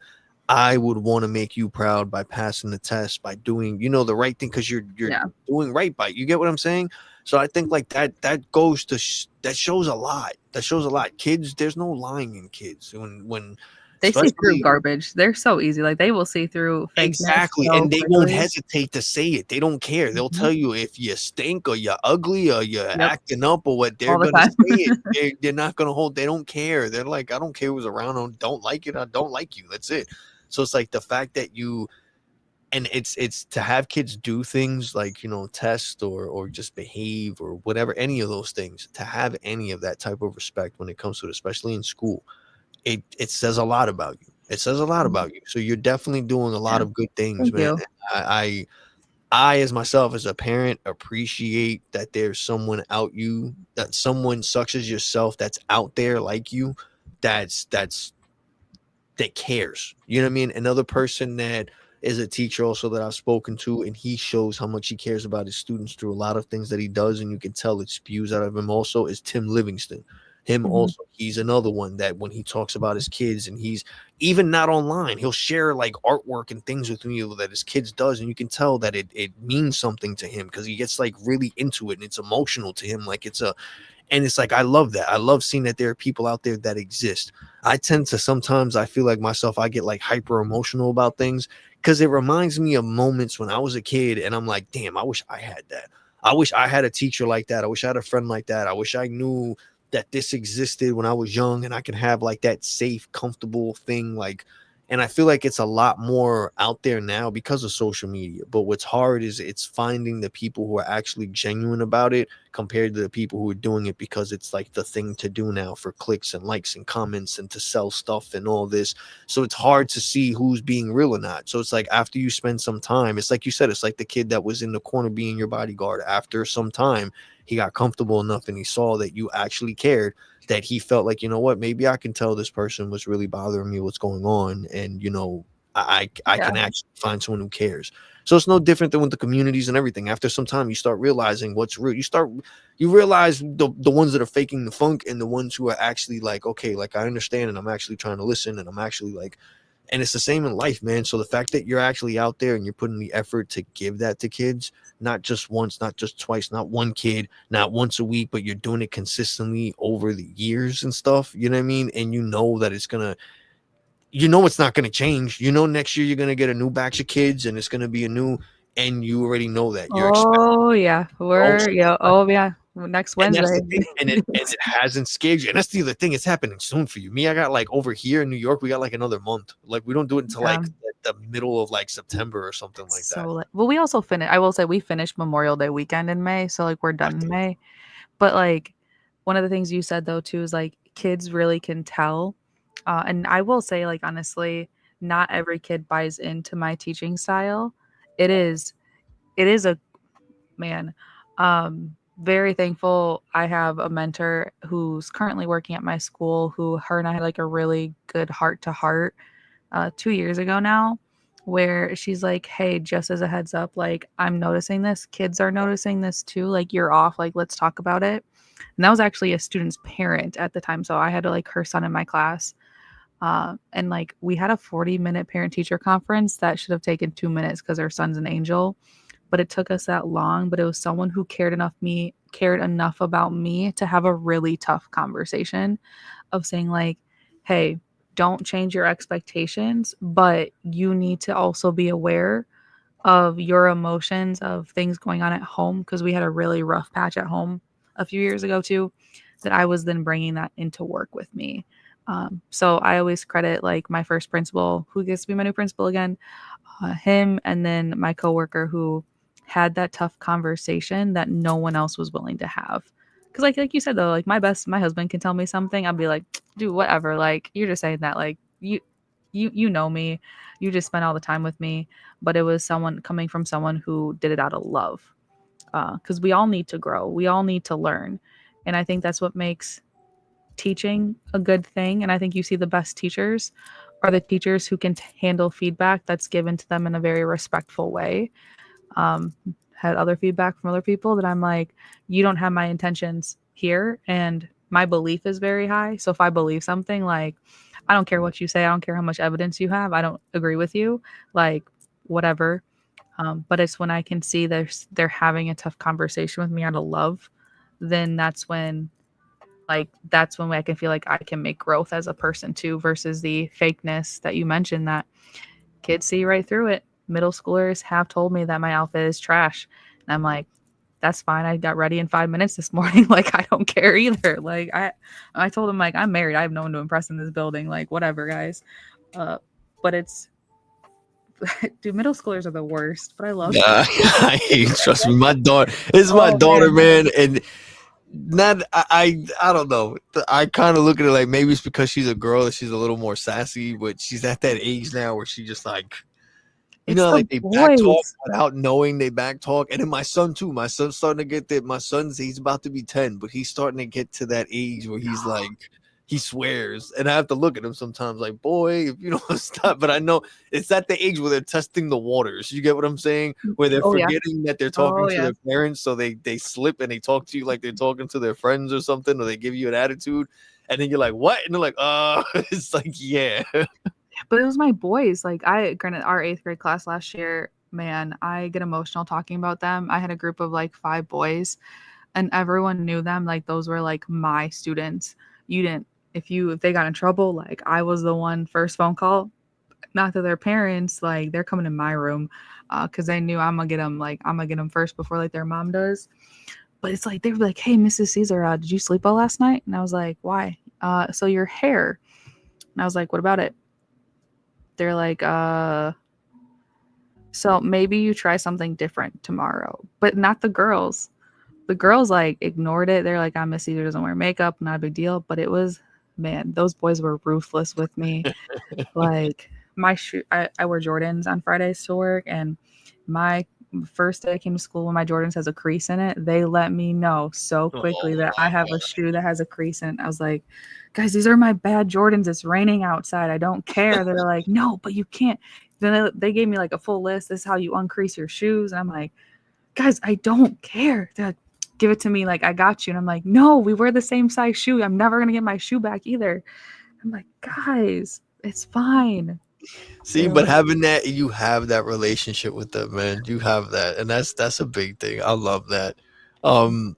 I would want to make you proud by passing the test, by doing, the right thing because you're Yeah. doing right by it. You get what I'm saying? So I think like that goes to that shows a lot. That shows a lot. Kids, there's no lying in kids when They see through especially garbage. They're so easy. Like they will see through fakeness exactly, so and they won't quickly. hesitate to say it. They don't care. They'll Mhm. tell you if you stink or you're ugly or you're Yep. acting up or what. They're All the gonna time. say it. They're not gonna hold. They don't care. They're like, I don't care who's around. I don't like it. I don't like you. That's it. So it's like the fact that you and it's to have kids do things like test or just behave or whatever, any of those things, to have any of that type of respect when it comes to it, especially in school, it says a lot about you. It says a lot about you. So you're definitely doing a lot Yeah. of good things, Thank man. you. I as myself as a parent appreciate that there's someone out you, that someone such as yourself that's out there like you, that's that cares. You know what I mean? Another person that is a teacher also that I've spoken to, and he shows how much he cares about his students through a lot of things that he does, and you can tell it spews out of him also, is Tim Livingston. Him Mhm. also, he's another one that when he talks about his kids, and he's even not online, he'll share like artwork and things with me that his kids does, and you can tell that it means something to him because he gets like really into it and it's emotional to him. Like and it's like, I love that. I love seeing that there are people out there that exist. I tend to sometimes, I feel like myself, I get like hyper emotional about things because it reminds me of moments when I was a kid and I'm like, damn, I wish I had that. I wish I had a teacher like that. I wish I had a friend like that. I wish I knew that this existed when I was young and I can have like that safe, comfortable thing. Like, and I feel like it's a lot more out there now because of social media. But what's hard is it's finding the people who are actually genuine about it compared to the people who are doing it because it's like the thing to do now for clicks and likes and comments and to sell stuff and all this. So it's hard to see who's being real or not. So it's like after you spend some time, it's like you said, it's like the kid that was in the corner being your bodyguard. After some time, he got comfortable enough and he saw that you actually cared, that he felt like, you know what, maybe I can tell this person what's really bothering me, what's going on, and you know, I Yeah. can actually find someone who cares. So it's no different than with the communities and everything. After some time, you start realizing what's real. You realize the ones that are faking the funk and the ones who are actually like, okay, like I understand and I'm actually trying to listen and I'm actually like, and it's the same in life, man. So the fact that you're actually out there and you're putting the effort to give that to kids, not just once, not just twice, not one kid, not once a week, but you're doing it consistently over the years and stuff, you know what I mean? And you know that it's gonna, you know, it's not gonna change. You know, next year you're gonna get a new batch of kids and it's gonna be a new, and you already know that you're expecting. Oh yeah, oh yeah, next And that's Wednesday. the thing, and it hasn't scared you. And that's the other thing, it's happening soon for you. Me, I got like over here in New York, we got like another month. Like we don't do it until like the middle of like September or something like that. So well, we also finished. I will say we finished Memorial Day weekend in May, so like we're done in May. But like one of the things you said though too is like kids really can tell, and I will say like honestly, not every kid buys into my teaching style. It is a man. Very thankful. I have a mentor who's currently working at my school. Who her and I had like a really good heart to heart 2 years ago now, where she's like, hey, just as a heads up, like I'm noticing this, kids are noticing this too, like you're off, like let's talk about it. And that was actually a student's parent at the time, so I had like her son in my class, and like we had a 40-minute parent teacher conference that should have taken 2 minutes because her son's an angel, but it took us that long. But it was someone who cared enough about me to have a really tough conversation of saying like, hey, don't change your expectations, but you need to also be aware of your emotions, of things going on at home, because we had a really rough patch at home a few years ago too, that I was then bringing that into work with me. So I always credit like my first principal, who gets to be my new principal again, him, and then my coworker who had that tough conversation that no one else was willing to have. Because like you said though, like my husband can tell me something, I'll be like, dude, whatever. Like you're just saying that, like you know me, you just spent all the time with me. But it was someone coming from someone who did it out of love. Because we all need to grow, we all need to learn, and I think that's what makes teaching a good thing. And I think you see the best teachers are the teachers who can handle feedback that's given to them in a very respectful way. um, had other feedback from other people that I'm like, you don't have my intentions here, and my belief is very high. So if I believe something, like, I don't care what you say, I don't care how much evidence you have, I don't agree with you, like, whatever. But it's when I can see they're having a tough conversation with me out of love, then that's when I can feel like I can make growth as a person too, versus the fakeness that you mentioned that kids see right through it. Middle schoolers have told me that my outfit is trash. And I'm like, that's fine. I got ready in 5 minutes this morning. Like, I don't care either. Like, I told them, like, I'm married. I have no one to impress in this building. Like, whatever, guys. But it's, dude, middle schoolers are the worst, but I love them. I hate, trust me, my daughter. It's my Oh, daughter, man. man, and not I don't know. I kind of look at it like maybe it's because she's a girl that she's a little more sassy, but she's at that age now where she just like, you It's know, the like they back talk boys. without knowing they back talk. And then my son too. My son's starting to get that. He's about to be 10, but he's starting to get to that age where he's like, he swears, and I have to look at him sometimes like, boy, if you don't stop. But I know it's at the age where they're testing the waters. You get what I'm saying? Where they're Oh, yeah. forgetting that they're Oh, talking to yeah. their parents, so they slip and they talk to you like they're talking to their friends or something, or they give you an attitude, and then you're like, what? And they're like, it's like, yeah. But it was my boys. Like, granted, our eighth grade class last year, man, I get emotional talking about them. I had a group of like 5 boys, and everyone knew them. Like, those were like my students. You didn't, if they got in trouble, like, I was the one first phone call, not to their parents. Like, they're coming in my room, because they knew I'm gonna get them first before like their mom does. But it's like, they were like, hey, Mrs. Caesar, did you sleep well last night? And I was like, why? So your hair. And I was like, what about it? They're like, so maybe you try something different tomorrow. But not the girls. The girls like ignored it. They're like, Miss Caesar doesn't wear makeup, not a big deal. But it was, man, those boys were ruthless with me. Like, I wear Jordans on Fridays to work, and my first day I came to school when my Jordans has a crease in it, they let me know so quickly that I have a shoe that has a crease in it. I was like, guys, these are my bad Jordans. It's raining outside. I don't care. They're like, no, but you can't. Then they gave me like a full list. This is how you uncrease your shoes. And I'm like, guys, I don't care. They're like, give it to me. Like, I got you. And I'm like, no, we wear the same size shoe. I'm never going to get my shoe back either. I'm like, guys, it's fine. See, They're but like, having that, you have that relationship with them, man. You have that, and that's a big thing. I love that. Um,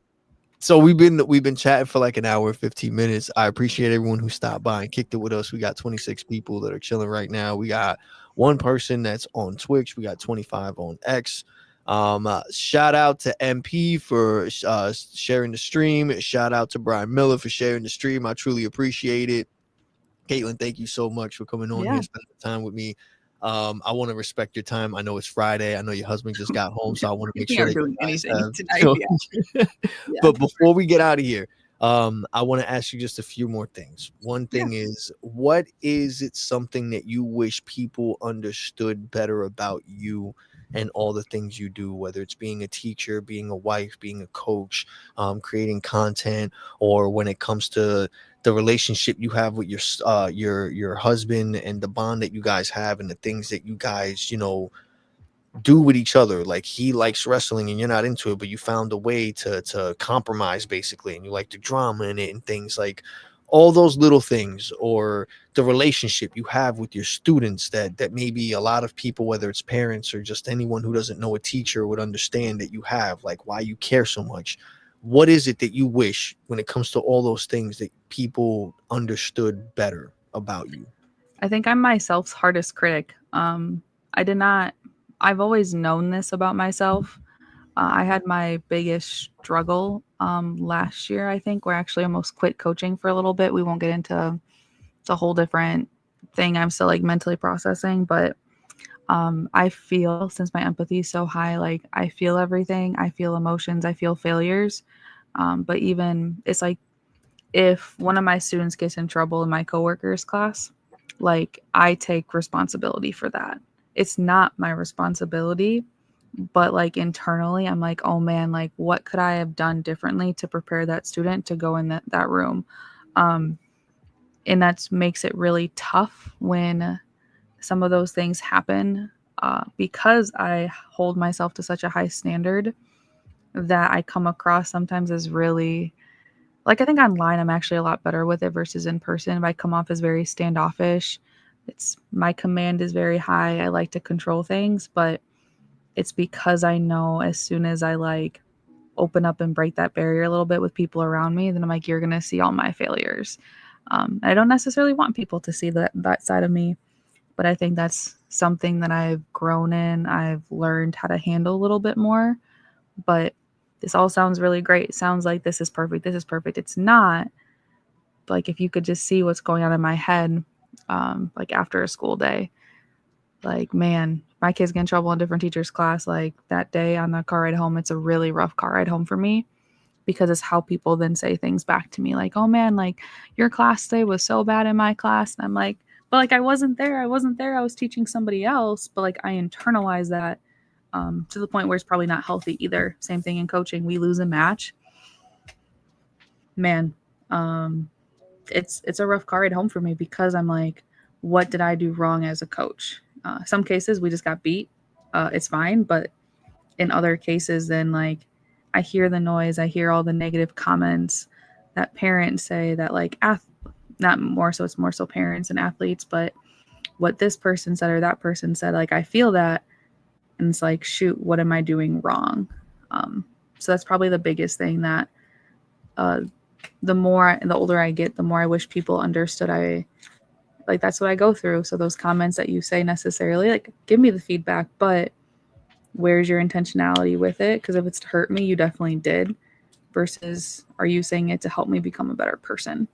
so we've been chatting for like an hour, 15 minutes. I appreciate everyone who stopped by and kicked it with us. We got 26 people that are chilling right now. We got one person that's on Twitch. We got 25 on X. Shout out to MP for sharing the stream. Shout out to Brian Miller for sharing the stream. I truly appreciate it. Kaitlyn, thank you so much for coming on yeah, here, spending time with me. I want to respect your time. I know it's Friday. I know your husband just got home, so I want to make we sure aren't that you doing guys anything have. tonight. Yeah. Yeah. But before we get out of here, I want to ask you just a few more things. One Yeah. thing is, what is it something that you wish people understood better about you and all the things you do, whether it's being a teacher, being a wife, being a coach, creating content, or when it comes to the relationship you have with your husband and the bond that you guys have and the things that you guys do with each other. Like, he likes wrestling and you're not into it, but you found a way to compromise basically, and you like the drama in it and things like all those little things, or the relationship you have with your students that maybe a lot of people, whether it's parents or just anyone who doesn't know a teacher, would understand that you have, like why you care so much. What is it that you wish, when it comes to all those things, that people understood better about you? I think I'm myself's hardest critic. I did not, I've always known this about myself. I had my biggest struggle last year, I think, where I actually almost quit coaching for a little bit. We won't get into, it's a whole different thing. I'm still like mentally processing, but I feel, since my empathy is so high, like I feel everything. I feel emotions, I feel failures. But even it's like, if one of my students gets in trouble in my coworkers class, like I take responsibility for that. It's not my responsibility, but like internally I'm like, oh man, like what could I have done differently to prepare that student to go in that room? Um, and that makes it really tough when some of those things happen, because I hold myself to such a high standard that I come across sometimes as really, like, I think online I'm actually a lot better with it versus in person. If I come off as very standoffish, it's my command is very high. I like to control things, but it's because I know as soon as I like open up and break that barrier a little bit with people around me, then I'm like, you're gonna see all my failures. I don't necessarily want people to see that side of me, but I think that's something that I've grown in. I've learned how to handle a little bit more. But this all sounds really great. It sounds like this is perfect. This is perfect. It's not. Like, if you could just see what's going on in my head, like after a school day, like, man, my kids get in trouble in different teachers' class. Like that day on the car ride home, it's a really rough car ride home for me, because it's how people then say things back to me. Like, oh man, like your class today was so bad in my class. And I'm like, but like, I wasn't there. I wasn't there. I was teaching somebody else. But like, I internalize that, to the point where it's probably not healthy either. Same thing in coaching. We lose a match, man. Um, it's a rough car ride home for me, because I'm like, what did I do wrong as a coach? Some cases we just got beat. It's fine, but in other cases, then like I hear the noise, I hear all the negative comments that parents say, that like not more so, it's more so parents and athletes, but what this person said or that person said, like I feel that, and it's like, shoot, what am I doing wrong? So that's probably the biggest thing that, uh, the older I get, the more I wish people understood. I like, that's what I go through. So those comments that you say, necessarily, like, give me the feedback, but where's your intentionality with it? Because if it's to hurt me, you definitely did. Versus, are you saying it to help me become a better person?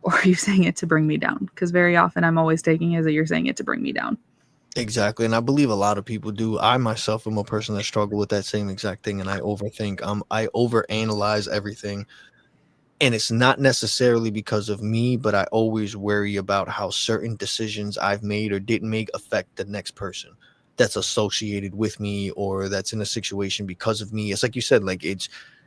Or are you saying it to bring me down? Because very often I'm always taking it as that you're saying it to bring me down. Exactly. And I believe a lot of people do. I myself am a person that struggle with that same exact thing, and I overthink. I overanalyze everything. And it's not necessarily because of me, but I always worry about how certain decisions I've made or didn't make affect the next person. that's associated with me or that's in a situation because of me. It's like you said, like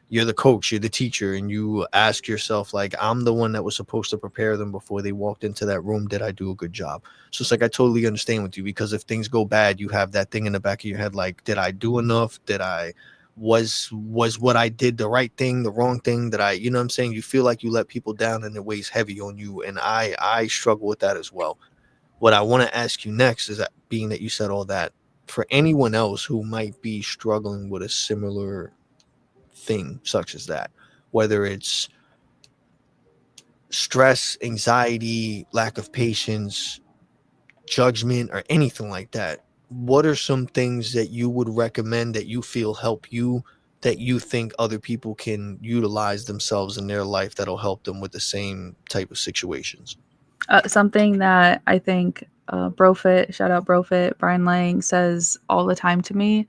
you're the coach, you're the teacher, and you ask yourself, like, I'm the one that was supposed to prepare them before they walked into that room. Did I do a good job? So it's like I totally understand with you, because if things go bad, you have that thing in the back of your head, like, did I do enough? Did I was what I did the right thing, the wrong thing? That I, you know what I'm saying? You feel like you let people down and it weighs heavy on you. And I struggle with that as well. What I want to ask you next is that, being that you said all that, for anyone else who might be struggling with a similar thing such as that, whether it's stress, anxiety, lack of patience, judgment, or anything like that, what are some things that you would recommend that you feel help you, that you think other people can utilize themselves in their life that'll help them with the same type of situations? Something that I think Brofit, shout out Brofit, Brian Lang says all the time to me,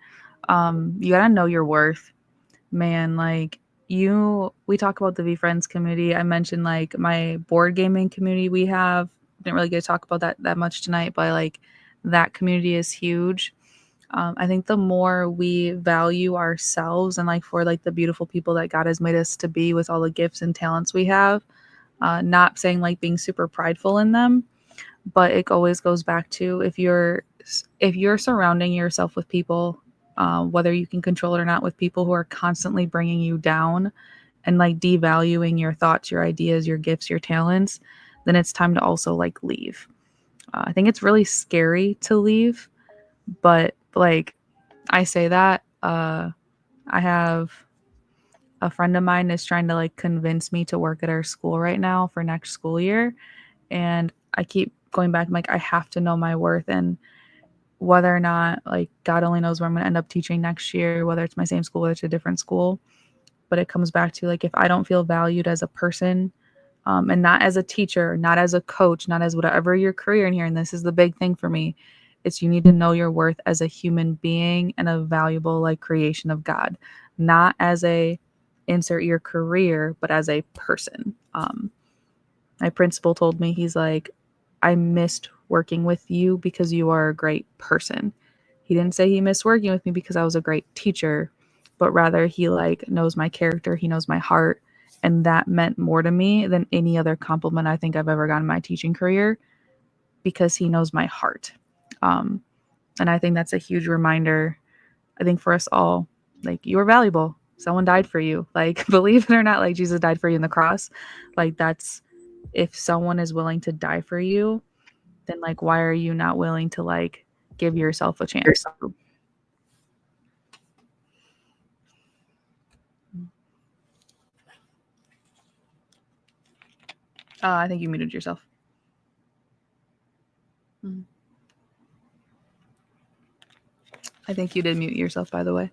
you gotta know your worth, man. Like we talk about the VeeFriends community. I mentioned like my board gaming community we have. Didn't really get to talk about that much tonight, but like that community is huge. I think the more we value ourselves and like for like the beautiful people that God has made us to be with all the gifts and talents we have, not saying like being super prideful in them, but it always goes back to if you're surrounding yourself with people, whether you can control it or not, with people who are constantly bringing you down and like devaluing your thoughts, your ideas, your gifts, your talents, then it's time to also like leave. I think it's really scary to leave, but like I say that I have a friend of mine is trying to like convince me to work at our school right now for next school year, and I keep going back. I'm like, I have to know my worth, and whether or not, like, God only knows where I'm going to end up teaching next year, whether it's my same school, whether it's a different school. But it comes back to like, if I don't feel valued as a person, and not as a teacher, not as a coach, not as whatever your career in here, and this is the big thing for me, it's you need to know your worth as a human being and a valuable like creation of God, not as a insert your career, but as a person. My principal told me, he's like, I missed working with you because you are a great person. He didn't say he missed working with me because I was a great teacher, but rather he like knows my character, he knows my heart, and that meant more to me than any other compliment I think I've ever gotten in my teaching career, because he knows my heart. Um, and I think that's a huge reminder, I think, for us all. Like, you are valuable. Someone died for you. Like, believe it or not, like Jesus died for you in the cross. Like, that's, if someone is willing to die for you, then like why are you not willing to like give yourself a chance? I think you muted yourself. I think you did mute yourself, by the way.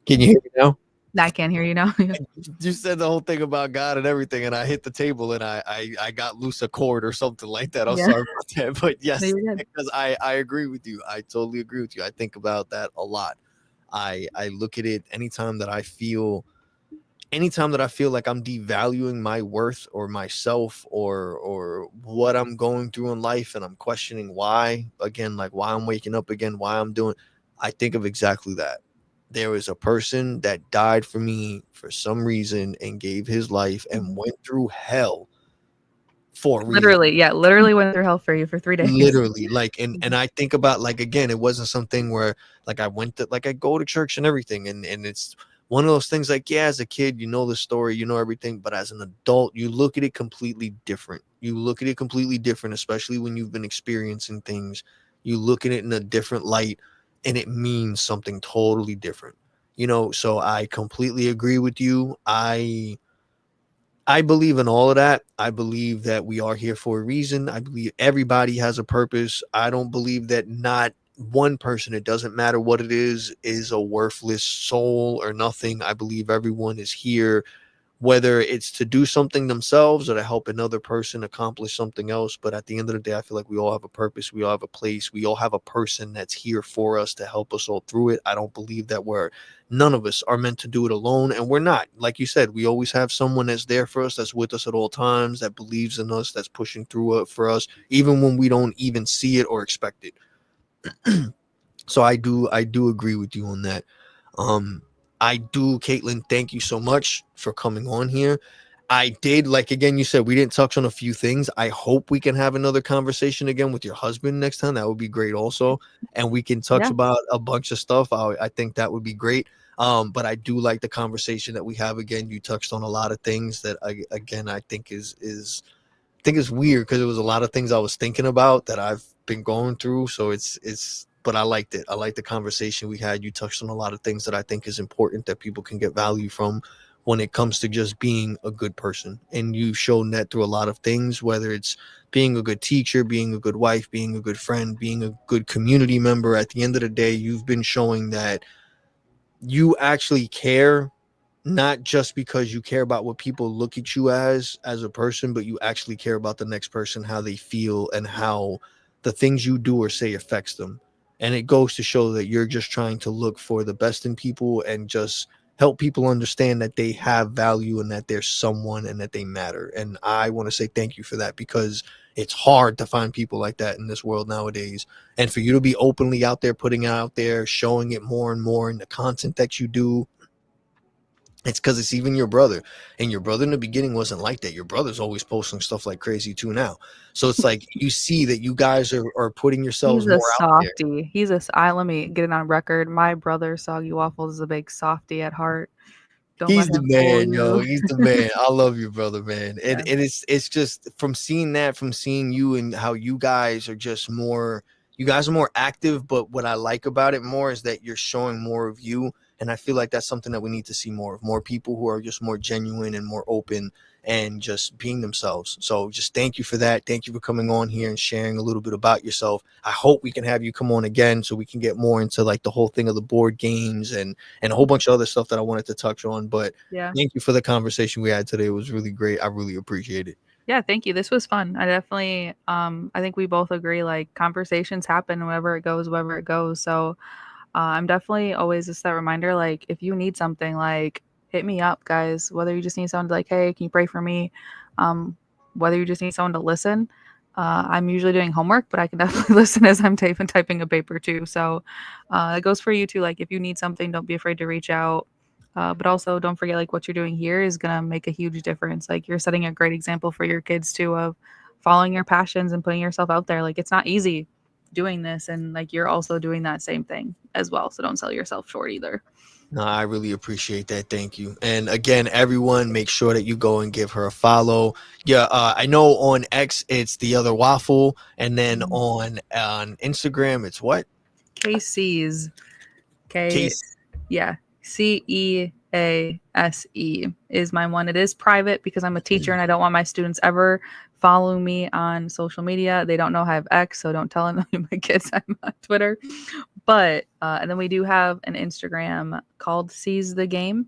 Can you hear me now? I can't hear you now. You said the whole thing about God and everything, and I hit the table and I got loose a cord or something like that. I'm Yeah. sorry about that, but yes, No, you're good. because I agree with you. I totally agree with you. I think about that a lot. I look at it anytime that I feel like I'm devaluing my worth or myself or what I'm going through in life, and I'm questioning why, again, like why I'm waking up again, why I'm doing, I think of exactly that. There is a person that died for me for some reason and gave his life and went through hell for a reason. Literally, yeah, literally went through hell for you for 3 days. Literally, like, and I think about, like, again, it wasn't something where like I went to, like, I go to church and everything, and it's one of those things, like, yeah, as a kid you know the story, you know everything, but as an adult you look at it completely different. Especially when you've been experiencing things. You look at it in a different light, and it means something totally different, so I completely agree with you. I believe in all of that. I believe that we are here for a reason. I believe everybody has a purpose. I don't believe that not one person, it doesn't matter what it is a worthless soul or nothing. I believe everyone is here, whether it's to do something themselves or to help another person accomplish something else. But at the end of the day, I feel like we all have a purpose. We all have a place. We all have a person that's here for us to help us all through it. I don't believe that none of us are meant to do it alone. And we're not. Like you said, we always have someone that's there for us, that's with us at all times, that believes in us, that's pushing through it for us, even when we don't even see it or expect it. So I do agree with you on that. Um, I do, Kaitlyn, thank you so much for coming on here. I did, like, again, you said we didn't touch on a few things. I hope we can have another conversation again with your husband next time. That would be great also. And we can touch Yeah. about a bunch of stuff. I think that would be great. But I do like the conversation that we have again. You touched on a lot of things that I think I think it's weird because it was a lot of things I was thinking about that I've been going through. So but I liked it. I liked the conversation we had. You touched on a lot of things that I think is important that people can get value from when it comes to just being a good person. And you've shown that through a lot of things, whether it's being a good teacher, being a good wife, being a good friend, being a good community member. At the end of the day, you've been showing that you actually care, not just because you care about what people look at you as a person, but you actually care about the next person, how they feel, and how the things you do or say affects them. And it goes to show that you're just trying to look for the best in people and just help people understand that they have value and that they're someone and that they matter. And I want to say thank you for that, because it's hard to find people like that in this world nowadays. And for you to be openly out there, putting it out there, showing it more and more in the content that you do, it's because it's even your brother. And your brother in the beginning wasn't like that. Your brother's always posting stuff like crazy too now. So it's like you see that you guys are putting yourselves He's a more out there. softie. Let me get it on record. My brother, Soggy Waffles, is a big softie at heart. Don't He's let the him fool man, yo. you. He's the man. I love your brother, man. And Yeah. and it's just from seeing that, from seeing you and how you guys are just more, you guys are more active. But what I like about it more is that you're showing more of you. And I feel like that's something that we need to see more of, more people who are just more genuine and more open and just being themselves. So just thank you for that. Thank you for coming on here and sharing a little bit about yourself. I hope we can have you come on again so we can get more into like the whole thing of the board games and a whole bunch of other stuff that I wanted to touch on. But Yeah. thank you for the conversation we had today. It was really great. I really appreciate it. Yeah, thank you. This was fun. I definitely I think we both agree like conversations happen wherever it goes. So I'm definitely always just that reminder, like if you need something, like hit me up, guys. Whether you just need someone to like, hey, can you pray for me? Um, whether you just need someone to listen. I'm usually doing homework, but I can definitely listen as I'm typing a paper too. So it goes for you too. Like if you need something, don't be afraid to reach out. But also don't forget like what you're doing here is gonna make a huge difference. Like you're setting a great example for your kids too of following your passions and putting yourself out there. Like it's not easy doing this, and like you're also doing that same thing as well, so don't sell yourself short either. No, I really appreciate that. Thank you. And again, everyone, make sure that you go and give her a follow. Yeah, I know on X it's the other waffle, and then on Instagram it's what? KC's K Case. yeah, CEASE is my one. It is private because I'm a teacher and I don't want my students ever following me on social media. They don't know I have X, so don't tell any of my kids I'm on Twitter. But and then we do have an Instagram called Seize the Game.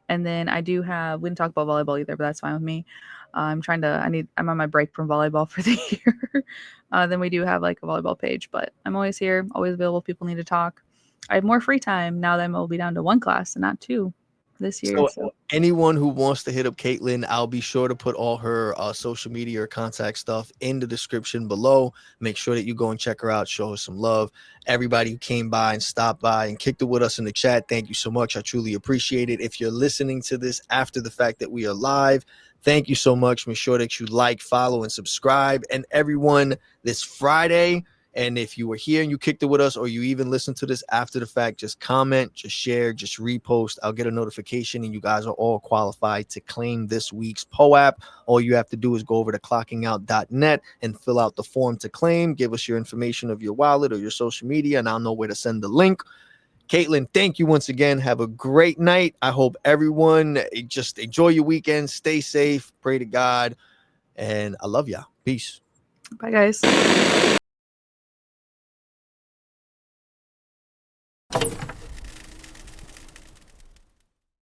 And then I do have, we didn't talk about volleyball either, but that's fine with me. I'm on my break from volleyball for the year. Then we do have like a volleyball page, but I'm always here, always available. People need to talk. I have more free time now that I'll be down to one class and not two this year. So So anyone who wants to hit up Kaitlyn, I'll be sure to put all her social media or contact stuff in the description below. Make sure that you go and check her out, show her some love. Everybody who came by and stopped by and kicked it with us in the chat, thank you so much. I truly appreciate it. If you're listening to this after the fact that we are live, thank you so much. Make sure that you like, follow, and subscribe. And everyone, this Friday, and if you were here and you kicked it with us, or you even listened to this after the fact, just comment, just share, just repost. I'll get a notification, and you guys are all qualified to claim this week's POAP. All you have to do is go over to ClockingOut.net and fill out the form to claim. Give us your information of your wallet or your social media, and I'll know where to send the link. Kaitlyn, thank you once again. Have a great night. I hope everyone just enjoy your weekend. Stay safe. Pray to God. And I love y'all. Peace. bye, guys.